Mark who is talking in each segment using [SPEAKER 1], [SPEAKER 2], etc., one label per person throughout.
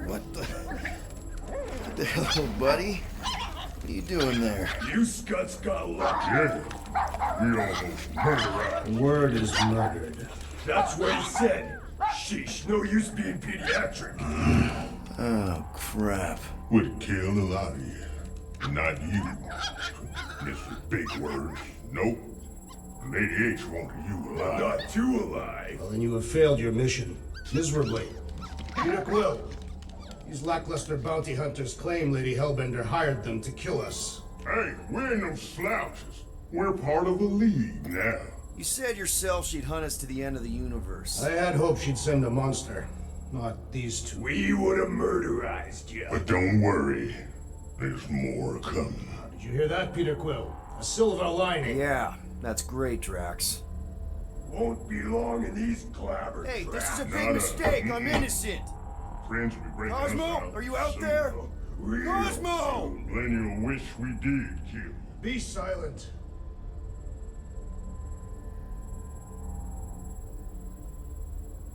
[SPEAKER 1] What the hell, little buddy? What are you doing there?
[SPEAKER 2] You scuts got lucky.
[SPEAKER 3] Yeah, we almost murdered
[SPEAKER 4] The word is murdered.
[SPEAKER 2] That's what he said. Sheesh, no use being pediatric.
[SPEAKER 1] Oh, crap.
[SPEAKER 3] Would kill a lot of you. Not you. Mr. Big Words. Nope. Lady H wanted you alive.
[SPEAKER 2] Not too alive.
[SPEAKER 4] Well, then you have failed your mission. Miserably. Peter Quill. These lackluster bounty hunters claim Lady Hellbender hired them to kill us.
[SPEAKER 3] Hey, we ain't no slouches. We're part of a league now.
[SPEAKER 1] You said yourself she'd hunt us to the end of the universe.
[SPEAKER 4] I had hoped she'd send a monster, not these two.
[SPEAKER 2] We would have murderized you.
[SPEAKER 3] But don't worry. There's more coming.
[SPEAKER 4] Did you hear that, Peter Quill? A silver lining.
[SPEAKER 1] Yeah, that's great, Drax.
[SPEAKER 2] Won't be long in these clabbers.
[SPEAKER 1] Hey, this is a
[SPEAKER 3] Not
[SPEAKER 1] big
[SPEAKER 3] a-
[SPEAKER 1] mistake. I'm innocent.
[SPEAKER 3] Friends will be breaking us
[SPEAKER 1] Cosmo,
[SPEAKER 3] out
[SPEAKER 1] are you out
[SPEAKER 3] soon.
[SPEAKER 1] there?
[SPEAKER 2] Real
[SPEAKER 1] Cosmo!
[SPEAKER 3] Glenn, you'll wish we did kill.
[SPEAKER 4] Be silent.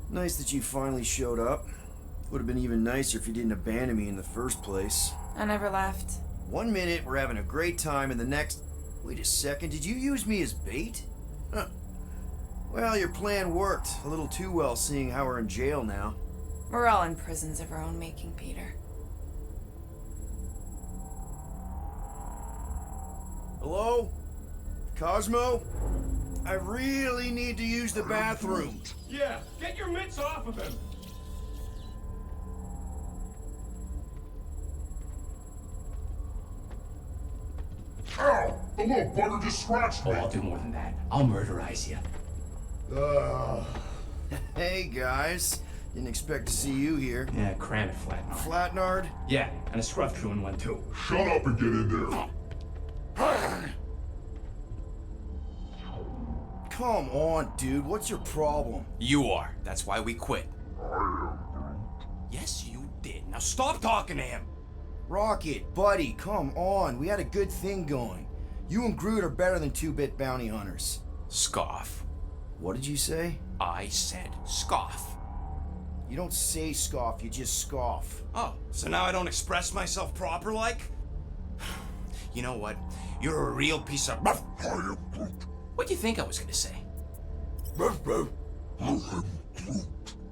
[SPEAKER 1] Nice that you finally showed up. Would have been even nicer if you didn't abandon me in the first place.
[SPEAKER 5] I never left.
[SPEAKER 1] 1 minute, we're having a great time, and the next... Wait a second, did you use me as bait? Huh. Well, your plan worked. A little too well, seeing how we're in jail now.
[SPEAKER 5] We're all in prisons of our own making, Peter.
[SPEAKER 1] Hello? Cosmo? I really need to use the bathroom.
[SPEAKER 2] Yeah, get your mitts off of him.
[SPEAKER 3] Ow! The little bugger just scratched
[SPEAKER 6] Oh,
[SPEAKER 3] me.
[SPEAKER 6] I'll do more than that. I'll murderize you.
[SPEAKER 1] Hey, guys. Didn't expect to see you here.
[SPEAKER 6] Yeah, cram it, Flatnard.
[SPEAKER 1] Flatnard?
[SPEAKER 6] Yeah, and a scruff crew in one too.
[SPEAKER 3] Shut up and get in there.
[SPEAKER 1] Come on, dude. What's your problem?
[SPEAKER 7] You are. That's why we quit.
[SPEAKER 6] Yes, you did. Now stop talking to him.
[SPEAKER 1] Rocket, buddy, come on. We had a good thing going. You and Groot are better than two-bit bounty hunters.
[SPEAKER 7] Scoff.
[SPEAKER 1] What did you say?
[SPEAKER 7] I said scoff.
[SPEAKER 1] You don't say scoff, you just scoff.
[SPEAKER 7] Oh, so now I don't express myself proper like? You know what? You're a real piece of... What do you think I was gonna say?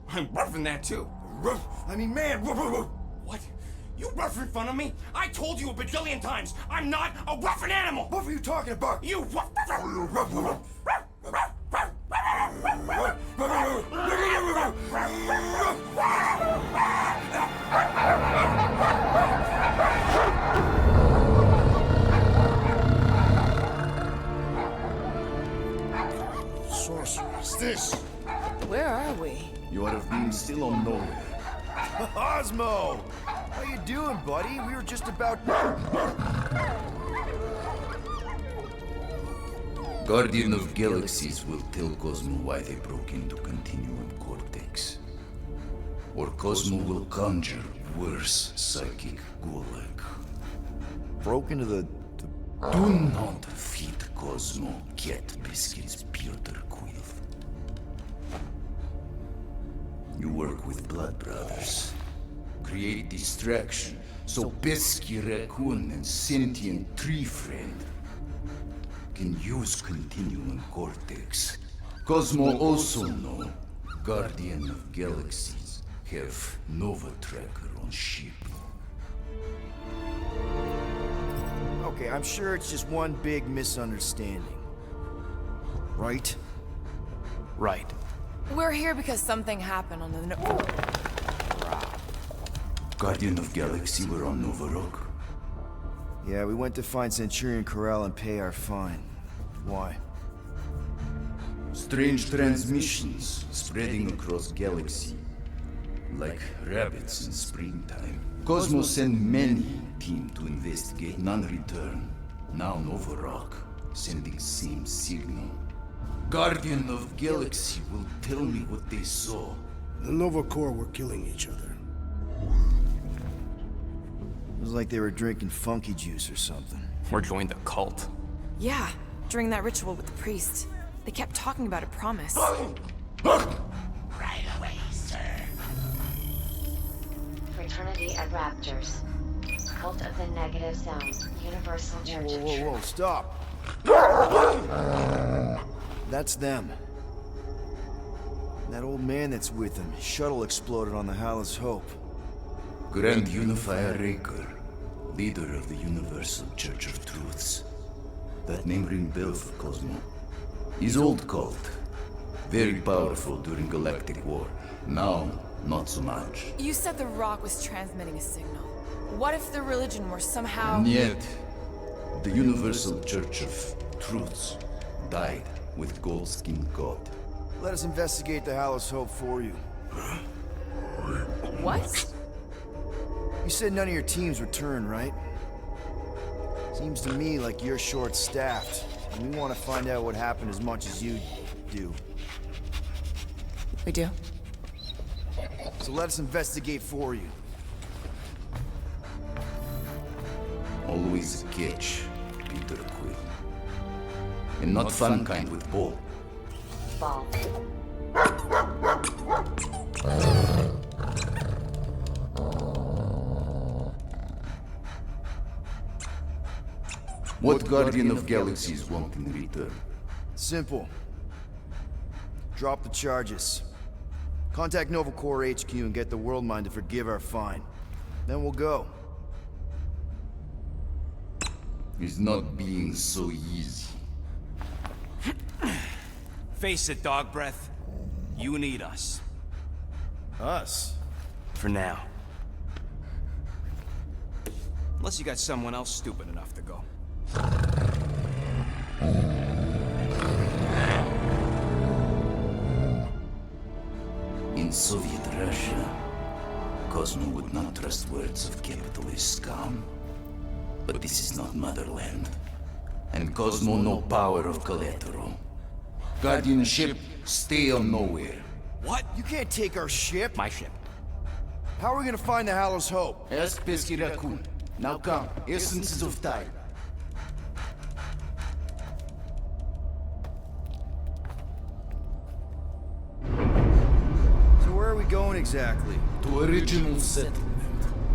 [SPEAKER 7] I'm roughing that too.
[SPEAKER 1] I mean, man,
[SPEAKER 7] What? You rough in front of me? I told you a bajillion times, I'm not a roughing animal!
[SPEAKER 1] what were you talking about?
[SPEAKER 7] You rough...
[SPEAKER 1] Sorceress, this.
[SPEAKER 5] Where are we?
[SPEAKER 1] You have been still on nowhere. Cosmo! How you doing, buddy? We were just about...
[SPEAKER 8] Guardian of Galaxies will tell Cosmo why they broke into Continuum Cortex. Or Cosmo will conjure worse psychic gulag.
[SPEAKER 1] Broke into the...
[SPEAKER 8] Do not feed Cosmo cat biscuits, Piotr Quill. You work with Blood Brothers. Create distraction so Pesky Raccoon and Sentient Tree Friend can use Continuum Cortex. Cosmo also know Guardian of Galaxies have Nova Tracker on ship.
[SPEAKER 1] Okay, I'm sure it's just one big misunderstanding. Right?
[SPEAKER 7] Right.
[SPEAKER 5] We're here because something happened on the...
[SPEAKER 8] Guardian of Galaxy were on Nova Rock.
[SPEAKER 1] Yeah, we went to find Centurion Corral and pay our fine. Why?
[SPEAKER 8] Strange transmissions spreading across galaxy, like rabbits in springtime. Cosmo sent many team to investigate, none return. Now Nova Rock, sending same signal. Guardian of Galaxy will tell me what they saw.
[SPEAKER 4] The Nova Corps were killing each other.
[SPEAKER 1] It was like they were drinking funky juice or something.
[SPEAKER 7] Or joined the cult.
[SPEAKER 5] Yeah, during that ritual with the priest. They kept talking about a promise.
[SPEAKER 9] Right away, sir. Fraternity of Raptors. Cult of the Negative Zone. Universal Church of
[SPEAKER 1] Whoa,
[SPEAKER 9] Truth.
[SPEAKER 1] stop. That's them. That old man that's with him. His shuttle exploded on the Hallis Hope.
[SPEAKER 8] Grand Unifier Raker, leader of the Universal Church of Truths. That name ring bell for Cosmo. His old cult. Very powerful during Galactic War. Now, not so much.
[SPEAKER 5] You said the rock was transmitting a signal. What if the religion were somehow...
[SPEAKER 8] And yet, the Universal Church of Truths died with Goldskin God.
[SPEAKER 1] Let us investigate the Hallis Hope for you.
[SPEAKER 5] What?
[SPEAKER 1] You said none of your teams returned, right? Seems to me like you're short-staffed, and we want to find out what happened as much as you do.
[SPEAKER 5] We do?
[SPEAKER 1] So let us investigate for you.
[SPEAKER 8] Always a catch, Peter Quill. And not fun kind with Ball.
[SPEAKER 9] Ball.
[SPEAKER 8] What Guardian of Galaxies want in return?
[SPEAKER 1] Simple. Drop the charges. Contact Nova Corps HQ and get the World Mind to forgive our fine. Then we'll go.
[SPEAKER 8] It's not being so easy.
[SPEAKER 7] Face it, dog breath. You need us.
[SPEAKER 1] Us?
[SPEAKER 7] For now. Unless you got someone else stupid enough to go.
[SPEAKER 8] In Soviet Russia, Cosmo would not trust words of capitalist scum. But this is not motherland. And Cosmo no power of collateral. Guardianship, stay on nowhere.
[SPEAKER 7] What?
[SPEAKER 1] You can't take our ship.
[SPEAKER 7] My ship.
[SPEAKER 1] How are we gonna find the Hallis Hope?
[SPEAKER 8] Ask Pesky Raccoon. Now come, essences of time.
[SPEAKER 1] So where are we going exactly?
[SPEAKER 8] To original settlement.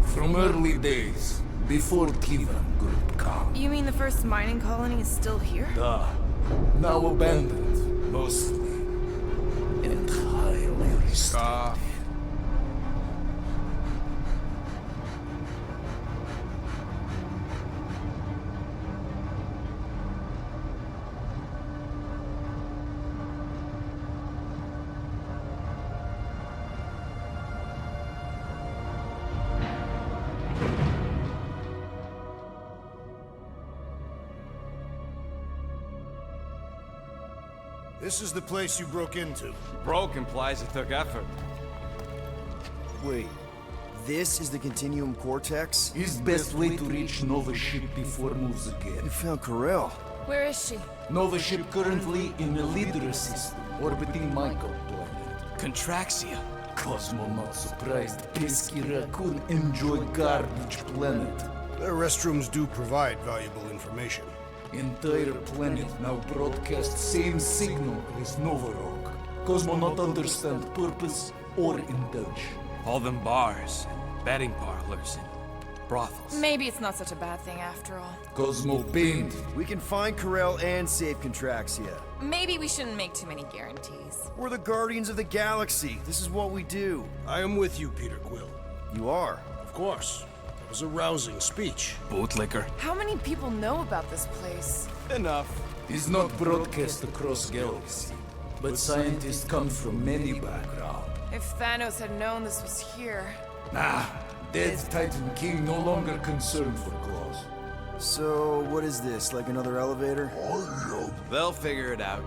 [SPEAKER 8] From early days, before Kivan Group come.
[SPEAKER 5] You mean the first mining colony is still here?
[SPEAKER 8] Now abandoned, mostly. And highly restricted.
[SPEAKER 4] This is the place you broke into.
[SPEAKER 7] Broke implies it took effort.
[SPEAKER 1] Wait, this is the Continuum Cortex?
[SPEAKER 8] His best way to reach Nova ship before moves again.
[SPEAKER 1] You found Corel.
[SPEAKER 5] Where is she?
[SPEAKER 8] Nova ship currently in a Lydra system, orbiting Michael planet.
[SPEAKER 7] Contraxia.
[SPEAKER 8] Cosmo not surprised. Pesky Raccoon enjoy garbage planet.
[SPEAKER 4] Their restrooms do provide valuable information.
[SPEAKER 8] Entire planet now broadcast same signal as Nova Rock. Cosmo not understand purpose or indulge.
[SPEAKER 7] All them bars, and betting parlors, and brothels.
[SPEAKER 5] Maybe it's not such a bad thing after all.
[SPEAKER 8] Cosmo pained.
[SPEAKER 1] We can find Corel and save Contraxia.
[SPEAKER 5] Maybe we shouldn't make too many guarantees.
[SPEAKER 1] We're the Guardians of the Galaxy. This is what we do.
[SPEAKER 4] I am with you, Peter Quill.
[SPEAKER 1] You are.
[SPEAKER 4] Of course. That was a rousing speech.
[SPEAKER 7] Bootlicker.
[SPEAKER 5] How many people know about this place?
[SPEAKER 7] Enough.
[SPEAKER 8] Is not broadcast across galaxy, but scientists come from many backgrounds.
[SPEAKER 5] If Thanos had known this was here...
[SPEAKER 8] Nah, dead Titan King no longer concerned for claws.
[SPEAKER 1] So, what is this? Like another elevator?
[SPEAKER 7] They'll figure it out.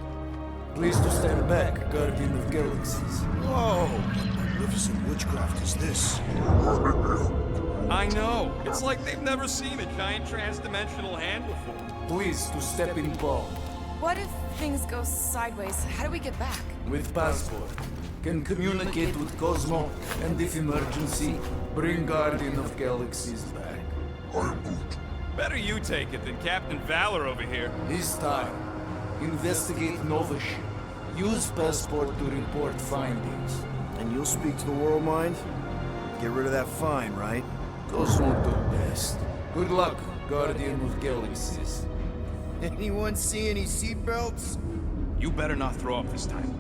[SPEAKER 8] Please to stand back, Guardian of Galaxies.
[SPEAKER 4] Whoa! What magnificent witchcraft is this?
[SPEAKER 7] I know. It's like they've never seen a giant trans-dimensional hand before.
[SPEAKER 8] Please to step in palm.
[SPEAKER 5] What if things go sideways? How do we get back?
[SPEAKER 8] With passport. Can communicate with Cosmo, and if emergency, bring Guardian of Galaxies back.
[SPEAKER 7] Better you take it than Captain Valor over here.
[SPEAKER 8] This time, investigate Nova ship. Use passport to report findings.
[SPEAKER 1] And you'll speak to the world mind? Get rid of that fine, right?
[SPEAKER 8] Cosmo do best. Good luck, Guardian of Galaxies.
[SPEAKER 1] Anyone see any seatbelts?
[SPEAKER 7] You better not throw up this time.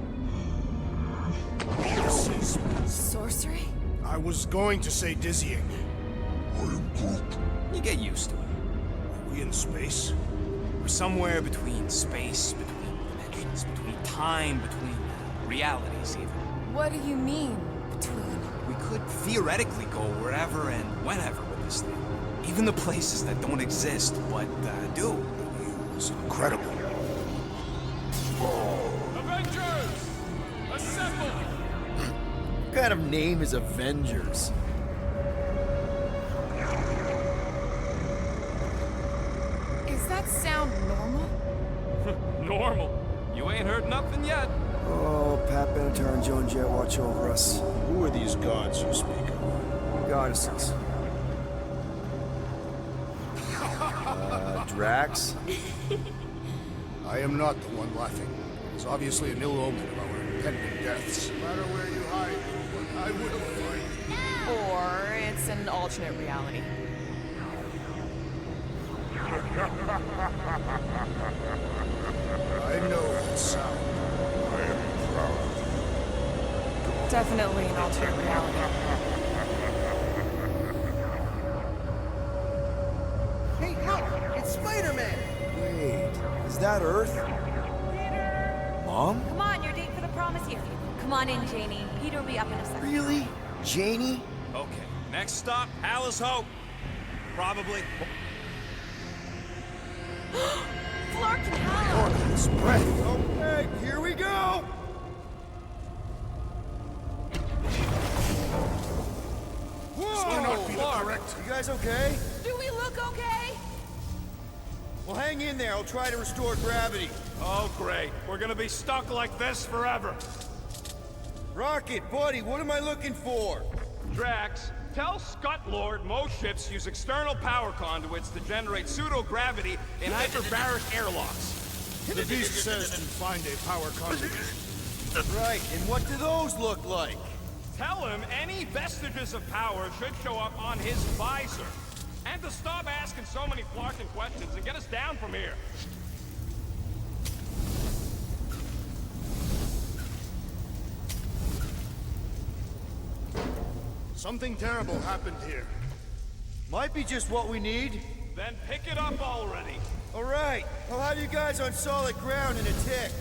[SPEAKER 4] This is...
[SPEAKER 5] Sorcery?
[SPEAKER 4] I was going to say dizzying.
[SPEAKER 7] You get used to it.
[SPEAKER 4] Are we in space?
[SPEAKER 7] We're somewhere between space, between dimensions, between time, between realities even.
[SPEAKER 5] What do you mean, between?
[SPEAKER 7] We could theoretically go wherever and whenever with this thing. Even the places that don't exist, but do.
[SPEAKER 4] It's incredible.
[SPEAKER 6] Avengers! Assemble!
[SPEAKER 1] What kind of name is Avengers?
[SPEAKER 5] Is that sound normal?
[SPEAKER 6] Normal. You ain't heard nothing yet.
[SPEAKER 1] Oh, Pat Benatar and Joan Jett watch over us.
[SPEAKER 4] Who are these gods you speak of?
[SPEAKER 1] Goddesses. Drax?
[SPEAKER 4] I am not the one laughing. It's obviously an ill omen of our impending deaths. No matter where you hide, I will find you.
[SPEAKER 5] Or it's an alternate reality.
[SPEAKER 4] I know that sound.
[SPEAKER 3] I am proud.
[SPEAKER 5] Definitely an alternate reality.
[SPEAKER 1] Hey, look! It's Spider-Man! Wait, is that Earth? Mom?
[SPEAKER 10] Come on, you're late for the promise here. Come on in, Janie. Peter will be up in a second.
[SPEAKER 1] Really? Janie?
[SPEAKER 7] Okay, next stop, Alice Hope. Probably.
[SPEAKER 10] Flark and Hallow!
[SPEAKER 4] This breath.
[SPEAKER 1] Okay, here we go!
[SPEAKER 4] This cannot be the correct.
[SPEAKER 1] You guys okay?
[SPEAKER 10] Do we look okay?
[SPEAKER 1] Well, hang in there. I'll try to restore gravity.
[SPEAKER 6] Oh, great. We're gonna be stuck like this forever.
[SPEAKER 1] Rocket, buddy, what am I looking for?
[SPEAKER 6] Drax, tell Scott Lord most ships use external power conduits to generate pseudo-gravity in hyperbaric airlocks.
[SPEAKER 4] The beast says to find a power conduit.
[SPEAKER 1] Right, and what do those look like?
[SPEAKER 6] Tell him any vestiges of power should show up on his visor. And to stop asking so many flarking questions and get us down from here.
[SPEAKER 4] Something terrible happened here.
[SPEAKER 1] Might be just what we need.
[SPEAKER 6] Then pick it up already.
[SPEAKER 1] All right, I'll have you guys on solid ground in a tick.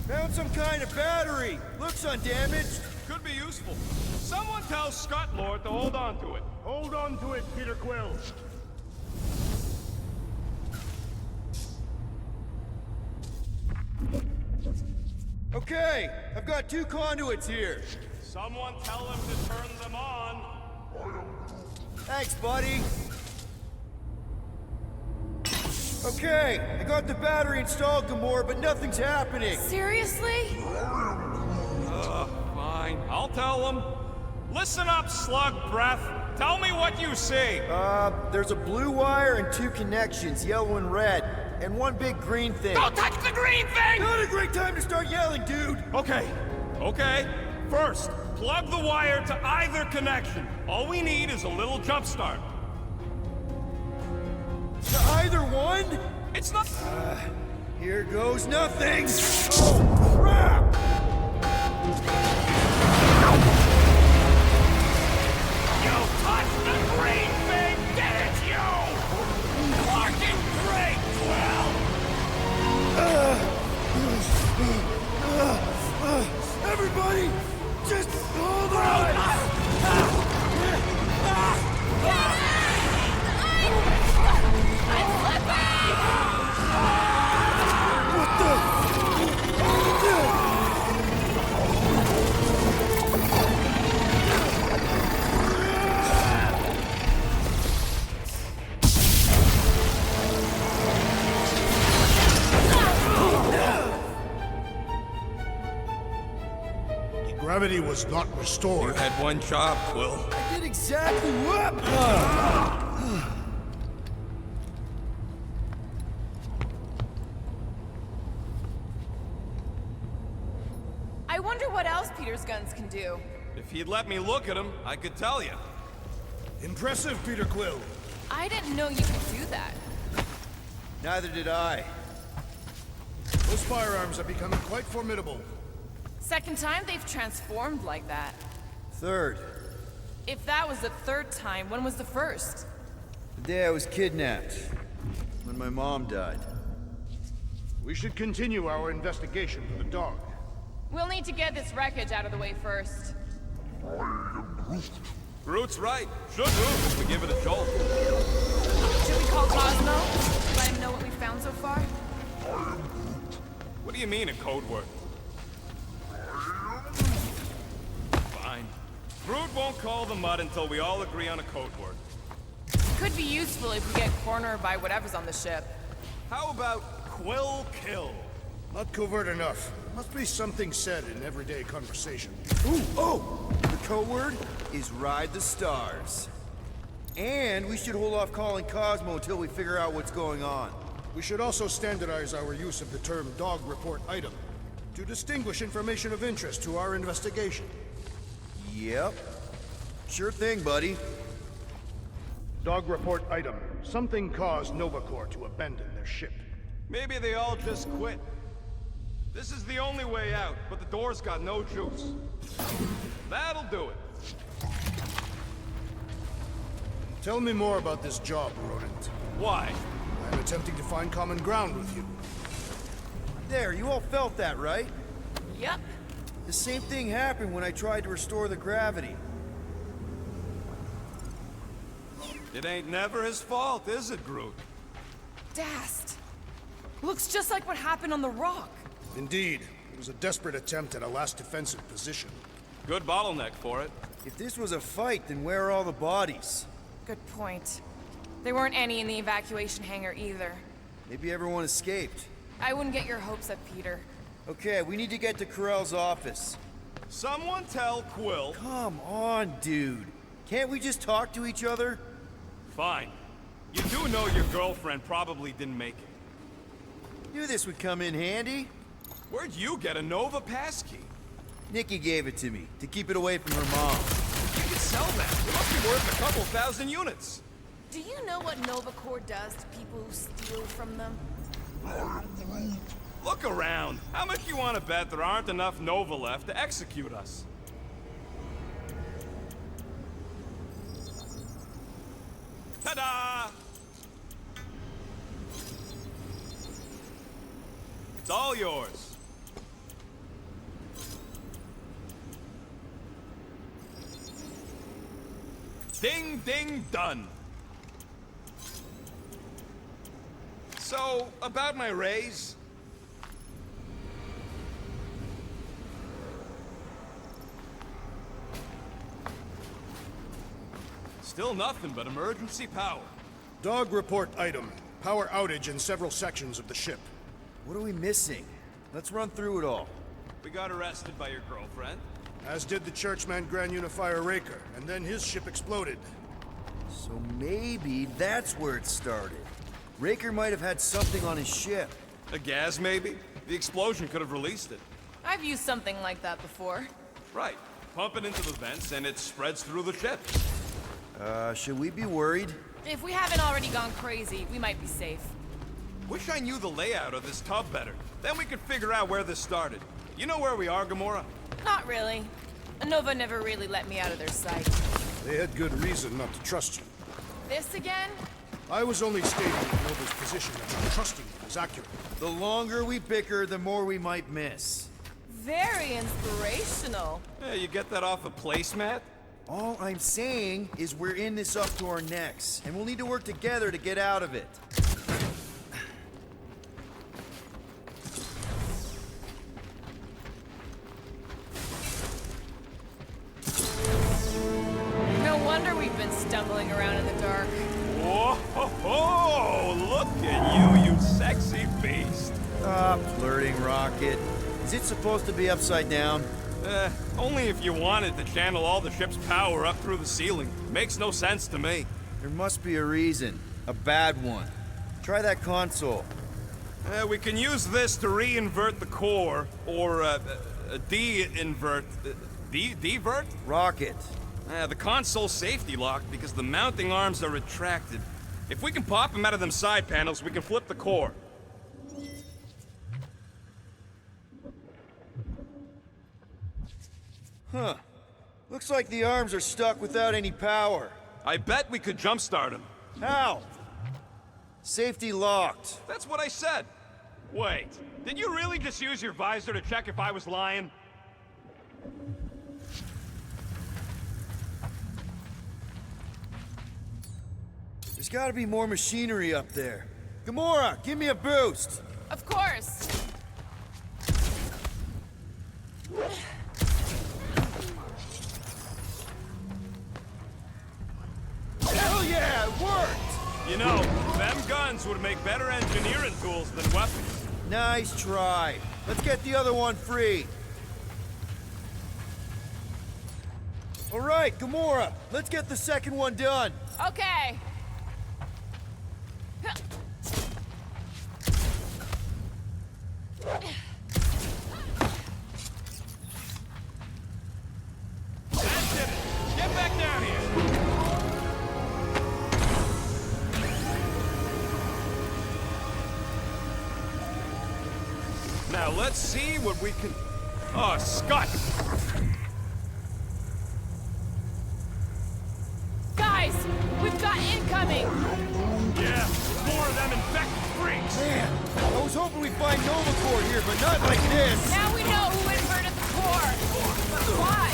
[SPEAKER 1] Found some kind of battery. Looks undamaged.
[SPEAKER 6] Could be useful. Someone tell Scott Lord to hold on to it.
[SPEAKER 2] Hold on to it, Peter Quill.
[SPEAKER 1] Okay, I've got 2 conduits here.
[SPEAKER 6] Someone tell him to turn them on.
[SPEAKER 1] Thanks, buddy. Okay, I got the battery installed, Gamora, but nothing's happening.
[SPEAKER 5] Seriously?
[SPEAKER 6] Fine, I'll tell him. Listen up, slug breath. Tell me what you see.
[SPEAKER 1] There's a blue wire and 2 connections, yellow and red, and 1 big green thing.
[SPEAKER 6] Don't touch the green thing!
[SPEAKER 1] Not a great time to start yelling, dude!
[SPEAKER 6] Okay. First, plug the wire to either connection. All we need is a little jump start.
[SPEAKER 1] To either one?
[SPEAKER 6] It's not...
[SPEAKER 1] Here goes nothing! Oh, crap!
[SPEAKER 6] You touched the green thing, didn't you? Fucking great, Quill!
[SPEAKER 1] Everybody, just hold on! What the?
[SPEAKER 4] Gravity was not
[SPEAKER 6] You
[SPEAKER 4] restored.
[SPEAKER 6] had one job, Quill.
[SPEAKER 1] I did exactly what?
[SPEAKER 5] wonder what else Peter's guns can do.
[SPEAKER 6] If he'd let me look at him, I could tell you.
[SPEAKER 4] Impressive, Peter Quill.
[SPEAKER 5] I didn't know you could do that.
[SPEAKER 1] Neither did I.
[SPEAKER 4] Those firearms are becoming quite formidable.
[SPEAKER 5] Second time they've transformed like that.
[SPEAKER 1] Third,
[SPEAKER 5] If that was the third time, when was the first?
[SPEAKER 1] the day I was kidnapped. When my mom died.
[SPEAKER 4] We should continue our investigation for the dog.
[SPEAKER 5] We'll need to get this wreckage out of the way first.
[SPEAKER 6] Groot's right. Should move if we give it a jolt.
[SPEAKER 5] Should we call Cosmo? Let him know what we found so far?
[SPEAKER 6] What do you mean a code word? Fine. Groot won't call the mud until we all agree on a code word.
[SPEAKER 5] Could be useful if we get cornered by whatever's on the ship.
[SPEAKER 6] How about Quill Kill?
[SPEAKER 4] Not covert enough. Must be something said in everyday conversation.
[SPEAKER 1] Ooh, oh! The code word is Ride the Stars. And we should hold off calling Cosmo until we figure out what's going on.
[SPEAKER 4] We should also standardize our use of the term dog report item to distinguish information of interest to our investigation.
[SPEAKER 1] Yep. Sure thing, buddy.
[SPEAKER 4] Dog report item. Something caused Nova Corps to abandon their ship.
[SPEAKER 6] Maybe they all just quit. This is the only way out, but the door's got no juice. That'll do it.
[SPEAKER 4] Tell me more about this job, Rodent.
[SPEAKER 6] Why?
[SPEAKER 4] I'm attempting to find common ground with you.
[SPEAKER 1] There, you all felt that, right?
[SPEAKER 5] Yep.
[SPEAKER 1] The same thing happened when I tried to restore the gravity.
[SPEAKER 6] It ain't never his fault, is it, Groot?
[SPEAKER 5] Dast. Looks just like what happened on the rock.
[SPEAKER 4] Indeed, it was a desperate attempt at a last defensive position.
[SPEAKER 6] Good bottleneck for it.
[SPEAKER 1] If this was a fight, then where are all the bodies?
[SPEAKER 5] Good point. There weren't any in the evacuation hangar either.
[SPEAKER 1] Maybe everyone escaped.
[SPEAKER 5] I wouldn't get your hopes up, Peter.
[SPEAKER 1] Okay, we need to get to Carell's office.
[SPEAKER 6] Someone tell Quill.
[SPEAKER 1] Come on, dude. Can't we just talk to each other?
[SPEAKER 6] Fine. You do know your girlfriend probably didn't make it.
[SPEAKER 1] Knew this would come in handy.
[SPEAKER 6] Where'd you get a Nova passkey?
[SPEAKER 1] Nikki gave it to me, to keep it away from her mom.
[SPEAKER 6] You could sell that. It must be worth a couple thousand units.
[SPEAKER 5] Do you know what Nova Corps does to people who steal from them?
[SPEAKER 6] Look around. How much you want to bet there aren't enough Nova left to execute us? Ta-da! It's all yours. Ding, ding, done. So, about my raise? Still nothing but emergency power.
[SPEAKER 4] Dog report item. Power outage in several sections of the ship.
[SPEAKER 1] What are we missing? Let's run through it all.
[SPEAKER 6] We got arrested by your girlfriend.
[SPEAKER 4] As did the churchman Grand Unifier Raker, and then his ship exploded.
[SPEAKER 1] So maybe that's where it started. Raker might have had something on his ship.
[SPEAKER 6] A gas, maybe? The explosion could have released it.
[SPEAKER 5] I've used something like that before.
[SPEAKER 6] Right. Pump it into the vents and it spreads through the ship.
[SPEAKER 1] Should we be worried?
[SPEAKER 5] If we haven't already gone crazy, we might be safe.
[SPEAKER 6] Wish I knew the layout of this tub better. Then we could figure out where this started. You know where we are, Gamora?
[SPEAKER 5] Not really. Nova never really let me out of their sight.
[SPEAKER 4] They had good reason not to trust you.
[SPEAKER 5] This again?
[SPEAKER 4] I was only stating that Nova's position that trusting you is accurate.
[SPEAKER 1] The longer we bicker, the more we might miss.
[SPEAKER 5] Very inspirational.
[SPEAKER 6] Hey, you get that off a placemat?
[SPEAKER 1] All I'm saying is we're in this up to our necks, and we'll need to work together to get out of it.
[SPEAKER 5] No wonder we've been stumbling around in the dark.
[SPEAKER 6] Whoa, ho, ho! Look at you, you sexy beast.
[SPEAKER 1] Stop flirting, Rocket. Is it supposed to be upside down?
[SPEAKER 6] Only if you wanted to channel all the ship's power up through the ceiling. Makes no sense to me.
[SPEAKER 1] There must be a reason. A bad one. Try that console.
[SPEAKER 6] We can use this to re-invert the core, or, Divert?
[SPEAKER 1] Rocket.
[SPEAKER 6] The console safety locked because the mounting arms are retracted. If we can pop them out of them side panels, we can flip the core.
[SPEAKER 1] Huh. Looks like the arms are stuck without any power.
[SPEAKER 6] I bet we could jumpstart them.
[SPEAKER 1] How? Safety locked.
[SPEAKER 6] That's what I said. Wait, did you really just use your visor to check if I was lying?
[SPEAKER 1] There's gotta be more machinery up there. Gamora, give me a boost!
[SPEAKER 5] Of course.
[SPEAKER 1] Hell yeah, it worked!
[SPEAKER 6] You know, them guns would make better engineering tools than weapons.
[SPEAKER 1] Nice try. Let's get the other one free. All right, Gamora, let's get the second one done.
[SPEAKER 5] Okay.
[SPEAKER 6] That did it. Get back down here. Now let's see what we can... Oh, Scott!
[SPEAKER 5] Guys, we've got incoming.
[SPEAKER 6] Yeah, more of them infected freaks.
[SPEAKER 1] Man, I was hoping we'd find Nova Corps here, but not like this.
[SPEAKER 5] Now we know who inverted the core. But why?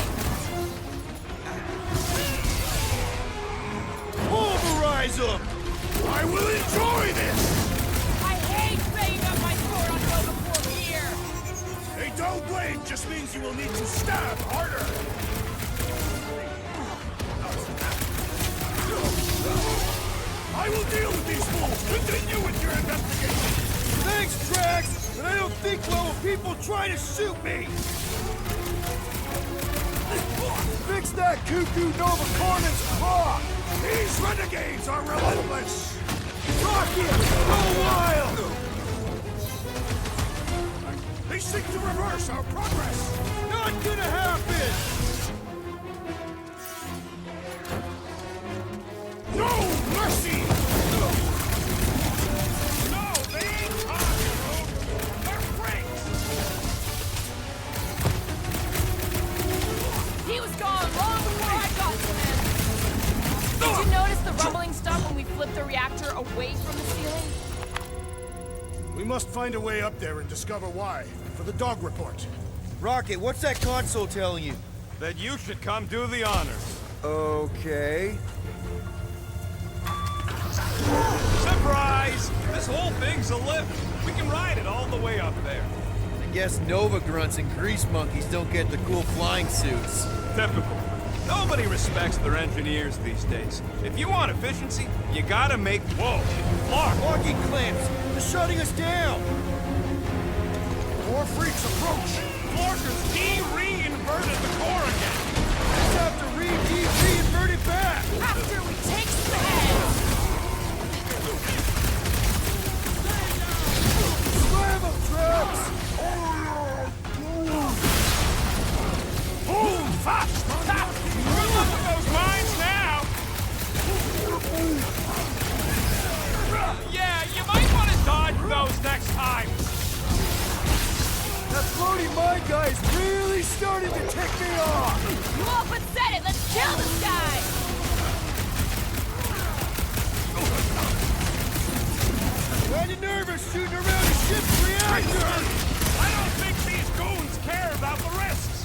[SPEAKER 1] Pulverize them!
[SPEAKER 4] I will enjoy this!
[SPEAKER 5] I hate setting up my sword on Nova Corps gear.
[SPEAKER 4] A dull blade just means you will need to stab harder! I will deal with these fools! Continue with your investigation!
[SPEAKER 1] Thanks, Drax, but I don't think well of people trying to shoot me! Fix that cuckoo Nova Cornet's clock!
[SPEAKER 4] These renegades are relentless!
[SPEAKER 1] Rocket, go wild!
[SPEAKER 4] They seek to reverse our progress!
[SPEAKER 1] Not gonna happen!
[SPEAKER 4] No mercy!
[SPEAKER 6] No, they ain't talking. They're freaks.
[SPEAKER 5] He was gone long before I got to him. Did you notice the rumbling stuff when we flipped the reactor away from the ceiling?
[SPEAKER 4] We must find a way up there and discover why, for the dog report.
[SPEAKER 1] Rocket, what's that console telling you?
[SPEAKER 6] That you should come do the honors.
[SPEAKER 1] Okay.
[SPEAKER 6] Surprise! This whole thing's a lift. We can ride it all the way up there.
[SPEAKER 1] I guess Nova grunts and grease monkeys don't get the cool flying suits.
[SPEAKER 6] Typical. Nobody respects their engineers these days. If you want efficiency, you gotta make... Whoa! Clark!
[SPEAKER 1] Locking clamps! They're shutting us down!
[SPEAKER 4] More freaks approach!
[SPEAKER 6] Clarkers de-reinverted the core again!
[SPEAKER 1] Let's have to re-invert it back!
[SPEAKER 5] After we take some heads!
[SPEAKER 1] Slam them, Drax!
[SPEAKER 6] Boom! Fast! Stop! Good luck with those mines now! Yeah, you might want to dodge those next time!
[SPEAKER 1] That floating mine guy is really starting to tick me off!
[SPEAKER 5] You all but said it! Let's kill this guy!
[SPEAKER 1] Kinda nervous shooting around a ship's reactor!
[SPEAKER 6] I don't think these goons care about the risks!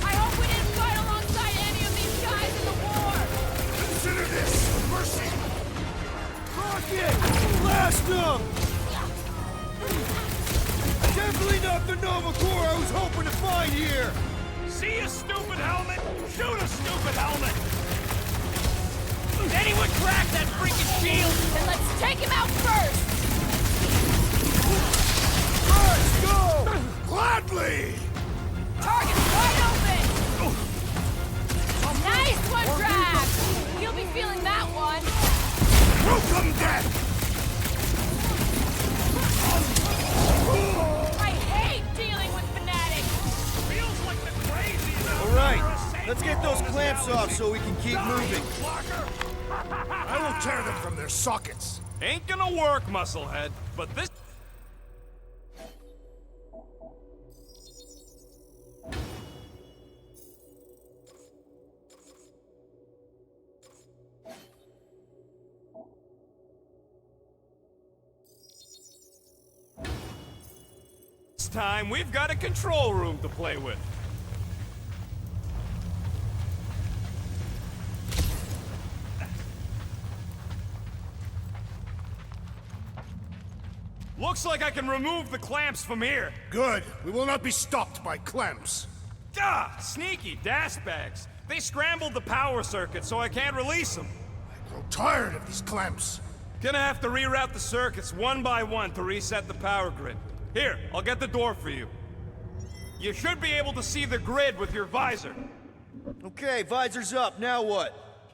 [SPEAKER 5] I hope we didn't fight alongside any of these guys in the war!
[SPEAKER 4] Consider this mercy!
[SPEAKER 1] Rocket! Blast them! Definitely not the Nova Corps I was hoping to find here!
[SPEAKER 6] See a stupid helmet? Shoot a stupid helmet! Anyone crack that freaking shield?
[SPEAKER 5] Then let's take him out first!
[SPEAKER 1] Let's go!
[SPEAKER 4] Gladly!
[SPEAKER 5] Target's wide open! Nice one, Drax! He'll be feeling that one!
[SPEAKER 4] Welcome death!
[SPEAKER 1] clamps off so we can keep moving.
[SPEAKER 4] I will tear them from their sockets.
[SPEAKER 6] Ain't gonna work, musclehead. But this... This time, we've got a control room to play with. Looks like I can remove the clamps from here.
[SPEAKER 4] Good. We will not be stopped by clamps.
[SPEAKER 6] Ah, sneaky dash bags. They scrambled the power circuit, so I can't release them.
[SPEAKER 4] I grow tired of these clamps.
[SPEAKER 6] Gonna have to reroute the circuits one by one to reset the power grid. Here, I'll get the door for you. You should be able to see the grid with your visor.
[SPEAKER 1] Okay, visor's up. Now what?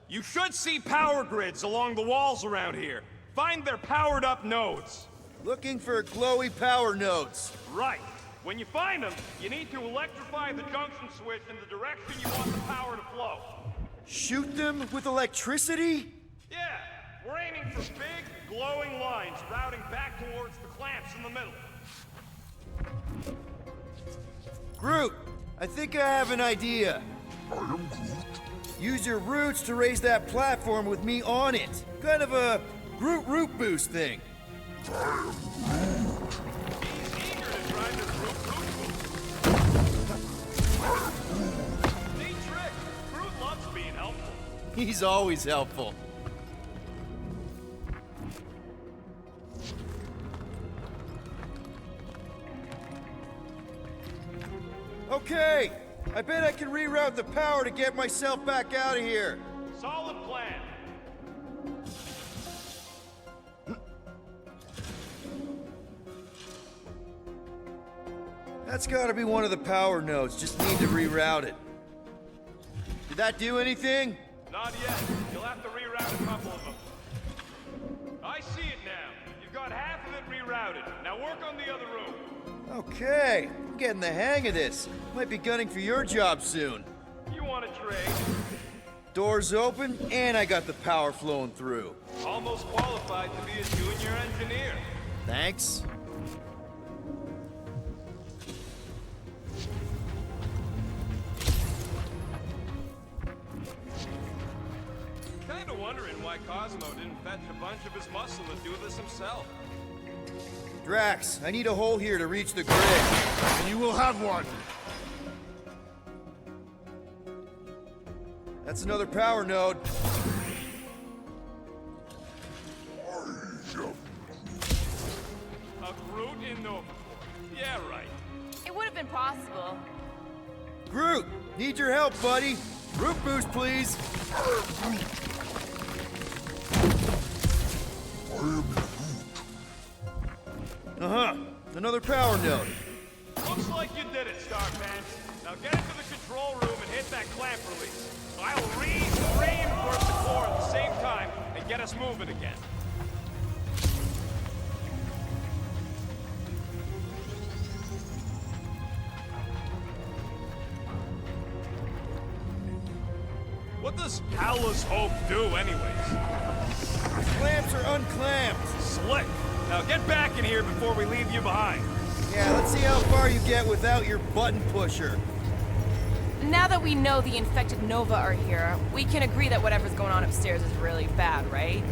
[SPEAKER 6] You should see power grids along the walls around here. Find their powered up nodes.
[SPEAKER 1] Looking for glowy power nodes.
[SPEAKER 6] Right. When you find them, you need to electrify the junction switch in the direction you want the power to flow.
[SPEAKER 1] Shoot them with electricity?
[SPEAKER 6] Yeah, we're aiming for big, glowing lines routing back towards the clamps in the middle.
[SPEAKER 1] Groot, I think I have an idea. Use your roots to raise that platform with me on it. Kind of a Groot root boost thing.
[SPEAKER 6] He's eager to try this root boost. Neat trick. Groot loves being helpful.
[SPEAKER 1] He's always helpful. Okay, I bet I can reroute the power to get myself back out of here.
[SPEAKER 6] Solid plan.
[SPEAKER 1] That's gotta be one of the power nodes, just need to reroute it. Did that do anything?
[SPEAKER 6] Not yet. You'll have to reroute a couple of them. I see it now. You've got half of it rerouted. Now work on the other room.
[SPEAKER 1] Okay, I'm getting the hang of this. Might be gunning for your job soon.
[SPEAKER 6] You want to trade?
[SPEAKER 1] Doors open, and I got the power flowing through.
[SPEAKER 6] Almost qualified to be a junior engineer.
[SPEAKER 1] Thanks.
[SPEAKER 6] Kinda wondering why Cosmo didn't fetch a bunch of his muscle to do this himself.
[SPEAKER 1] Drax, I need a hole here to reach the grid.
[SPEAKER 4] And you will have one.
[SPEAKER 1] That's another power node.
[SPEAKER 6] A Groot in Nova. Yeah, right.
[SPEAKER 5] It would have been possible.
[SPEAKER 1] Groot, need your help, buddy. Root boost, please. Uh-huh. Another power node.
[SPEAKER 6] Looks like you did it, Starpants. Now get into the control room and hit that clamp release. I'll reinforce the core at the same time and get us moving again. What does Howler's Hope do, anyways?
[SPEAKER 1] Clamps are unclamped.
[SPEAKER 6] Slick. Now get back in here before we leave you behind.
[SPEAKER 1] Yeah, let's see how far you get without your button pusher.
[SPEAKER 5] Now that we know the infected Nova are here, we can agree that whatever's going on upstairs is really bad, right?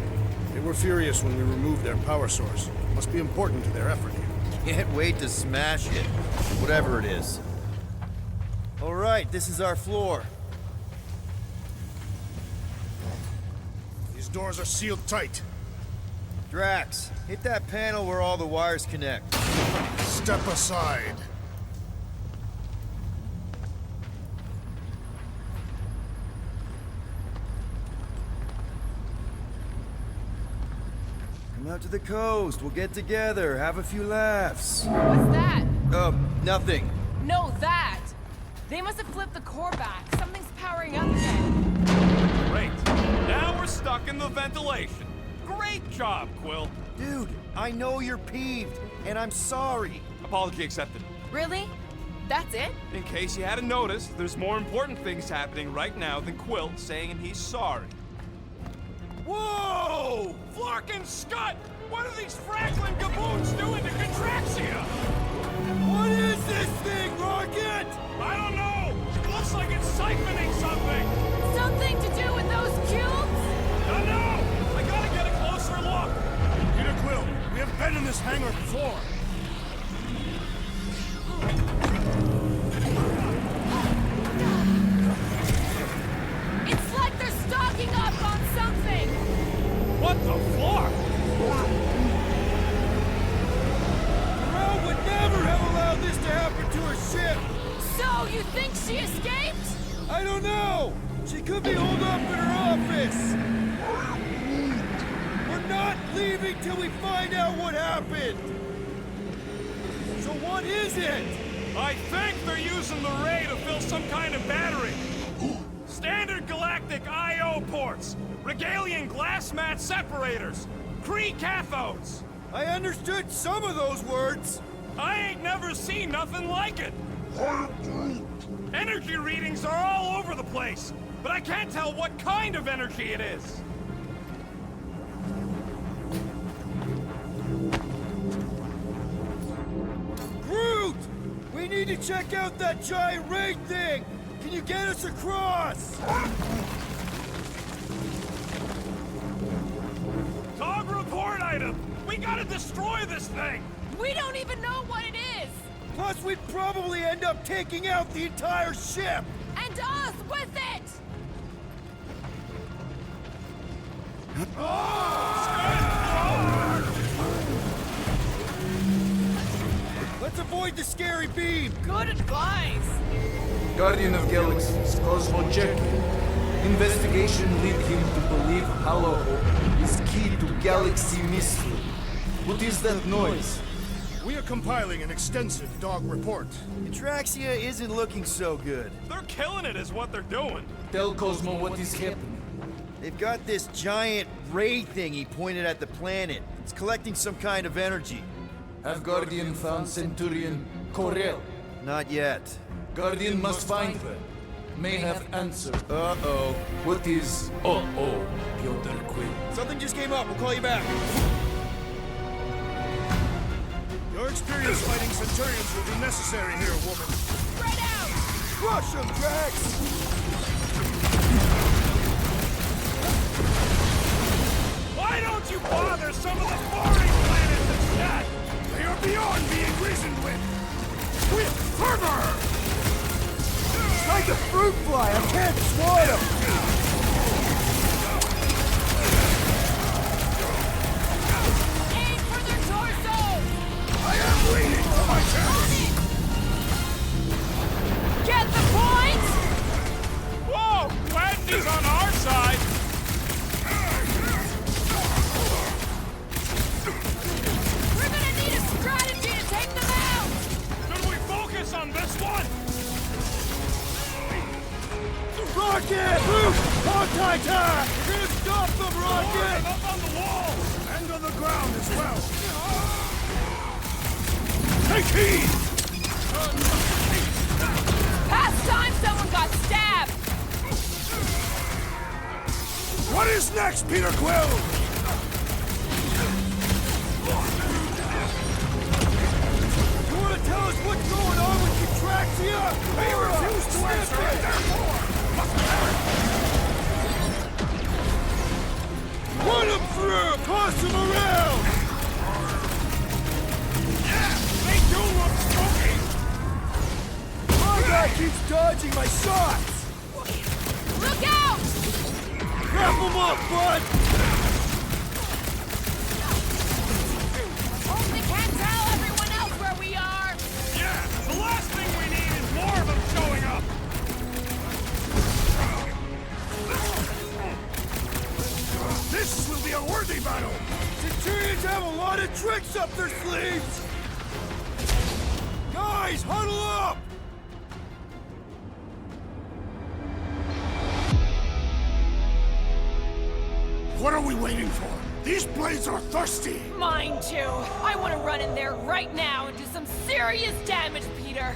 [SPEAKER 4] They were furious when we removed their power source. Must be important to their effort here.
[SPEAKER 1] Can't wait to smash it. Whatever it is. All right, this is our floor.
[SPEAKER 4] These doors are sealed tight.
[SPEAKER 1] Drax, hit that panel where all the wires connect.
[SPEAKER 4] Step aside.
[SPEAKER 1] Come out to the coast. We'll get together, have a few laughs.
[SPEAKER 5] What's that?
[SPEAKER 1] Nothing.
[SPEAKER 5] No, that! They must have flipped the core back. Something's powering up again.
[SPEAKER 6] Great. Now we're stuck in the ventilation. Great job, Quill.
[SPEAKER 1] Dude, I know you're peeved, and I'm sorry.
[SPEAKER 6] Apology accepted.
[SPEAKER 5] Really? That's it?
[SPEAKER 6] In case you hadn't noticed, there's more important things happening right now than Quilt saying he's sorry. Whoa! Flark and Scott! What are these Franklin gaboons doing to Contraxia?
[SPEAKER 2] What is this thing, Rocket?
[SPEAKER 6] I don't know! It looks like it's siphoning something!
[SPEAKER 5] Something to do with those cubes?
[SPEAKER 6] I know! I gotta get a closer look!
[SPEAKER 4] Peter Quill, we have been in this hangar before.
[SPEAKER 5] It's like they're stocking up on something!
[SPEAKER 6] What the Flark?
[SPEAKER 2] Rao would never have allowed this to happen to her ship!
[SPEAKER 5] So, you think she escaped?
[SPEAKER 2] I don't know! She could be holed up in her office! We're not leaving till we find out what happened! So what is it?
[SPEAKER 6] I think they're using the ray to fill some kind of battery. Standard galactic I.O. ports, Regalian glass mat separators, Kree cathodes.
[SPEAKER 2] I understood some of those words!
[SPEAKER 6] I ain't never seen nothing like it. Energy readings are all over the place, but I can't tell what kind of energy it is.
[SPEAKER 2] Groot! We need to check out that giant raid thing! Can you get us across?
[SPEAKER 6] Dog report item! We gotta destroy this thing!
[SPEAKER 5] We don't even know what it is!
[SPEAKER 2] Plus, we'd probably end up taking out the entire ship!
[SPEAKER 5] And us with it!
[SPEAKER 2] Let's avoid the scary beam!
[SPEAKER 5] Good advice!
[SPEAKER 8] Guardian of Galaxies, Cosmo Jekyll. Investigation lead him to believe Hollow Hope is key to galaxy mystery. What is that noise?
[SPEAKER 4] We are compiling an extensive dog report.
[SPEAKER 1] Contraxia isn't looking so good.
[SPEAKER 6] They're killing it is what they're doing.
[SPEAKER 8] Tell Cosmo what is happening.
[SPEAKER 1] They've got this giant ray thingy pointed at the planet. It's collecting some kind of energy.
[SPEAKER 8] Have Guardian found Centurion Corel?
[SPEAKER 1] Not yet.
[SPEAKER 8] Guardian must find her. May have answer.
[SPEAKER 1] Uh-oh.
[SPEAKER 8] What is uh-oh, Piotr Quill?
[SPEAKER 2] Something just came up. We'll call you back.
[SPEAKER 4] Your experience fighting Centurions will be necessary here, woman.
[SPEAKER 5] Spread out!
[SPEAKER 2] Crush them, Drax!
[SPEAKER 6] Why don't you bother some of the boring planets instead?
[SPEAKER 4] They are beyond being reasoned with. With fervor!
[SPEAKER 2] Like a fruit fly, I can't swat him!
[SPEAKER 5] Aim for their torsos!
[SPEAKER 4] I am waiting for my chance!
[SPEAKER 5] Get the point?
[SPEAKER 6] Whoa! Wedge is on our side!
[SPEAKER 5] We're gonna need a strategy to take them out!
[SPEAKER 6] Should we focus on this one?
[SPEAKER 2] Rocket! Hog tie! We're gonna stop them, Rocket!
[SPEAKER 6] Up on the wall!
[SPEAKER 4] And on the ground as well! Take heed!
[SPEAKER 5] Past time someone got stabbed!
[SPEAKER 4] What is next, Peter Quill?
[SPEAKER 2] You wanna tell us what's going on with Contraxia?
[SPEAKER 4] They refuse to answer it, therefore!
[SPEAKER 2] Run them through! Toss them around!
[SPEAKER 6] Yeah! They do look spooky!
[SPEAKER 2] My guy keeps dodging my shots!
[SPEAKER 5] Look out!
[SPEAKER 2] Wrap them up, bud!
[SPEAKER 5] Only can't tell everyone else where we are!
[SPEAKER 6] Yeah! The last thing we need is more of them showing up!
[SPEAKER 4] This will be a worthy battle!
[SPEAKER 2] Centurions have a lot of tricks up their sleeves! Guys, huddle up!
[SPEAKER 4] What are we waiting for? These blades are thirsty!
[SPEAKER 5] Mine too. I want to run in there right now and do some serious damage, Peter.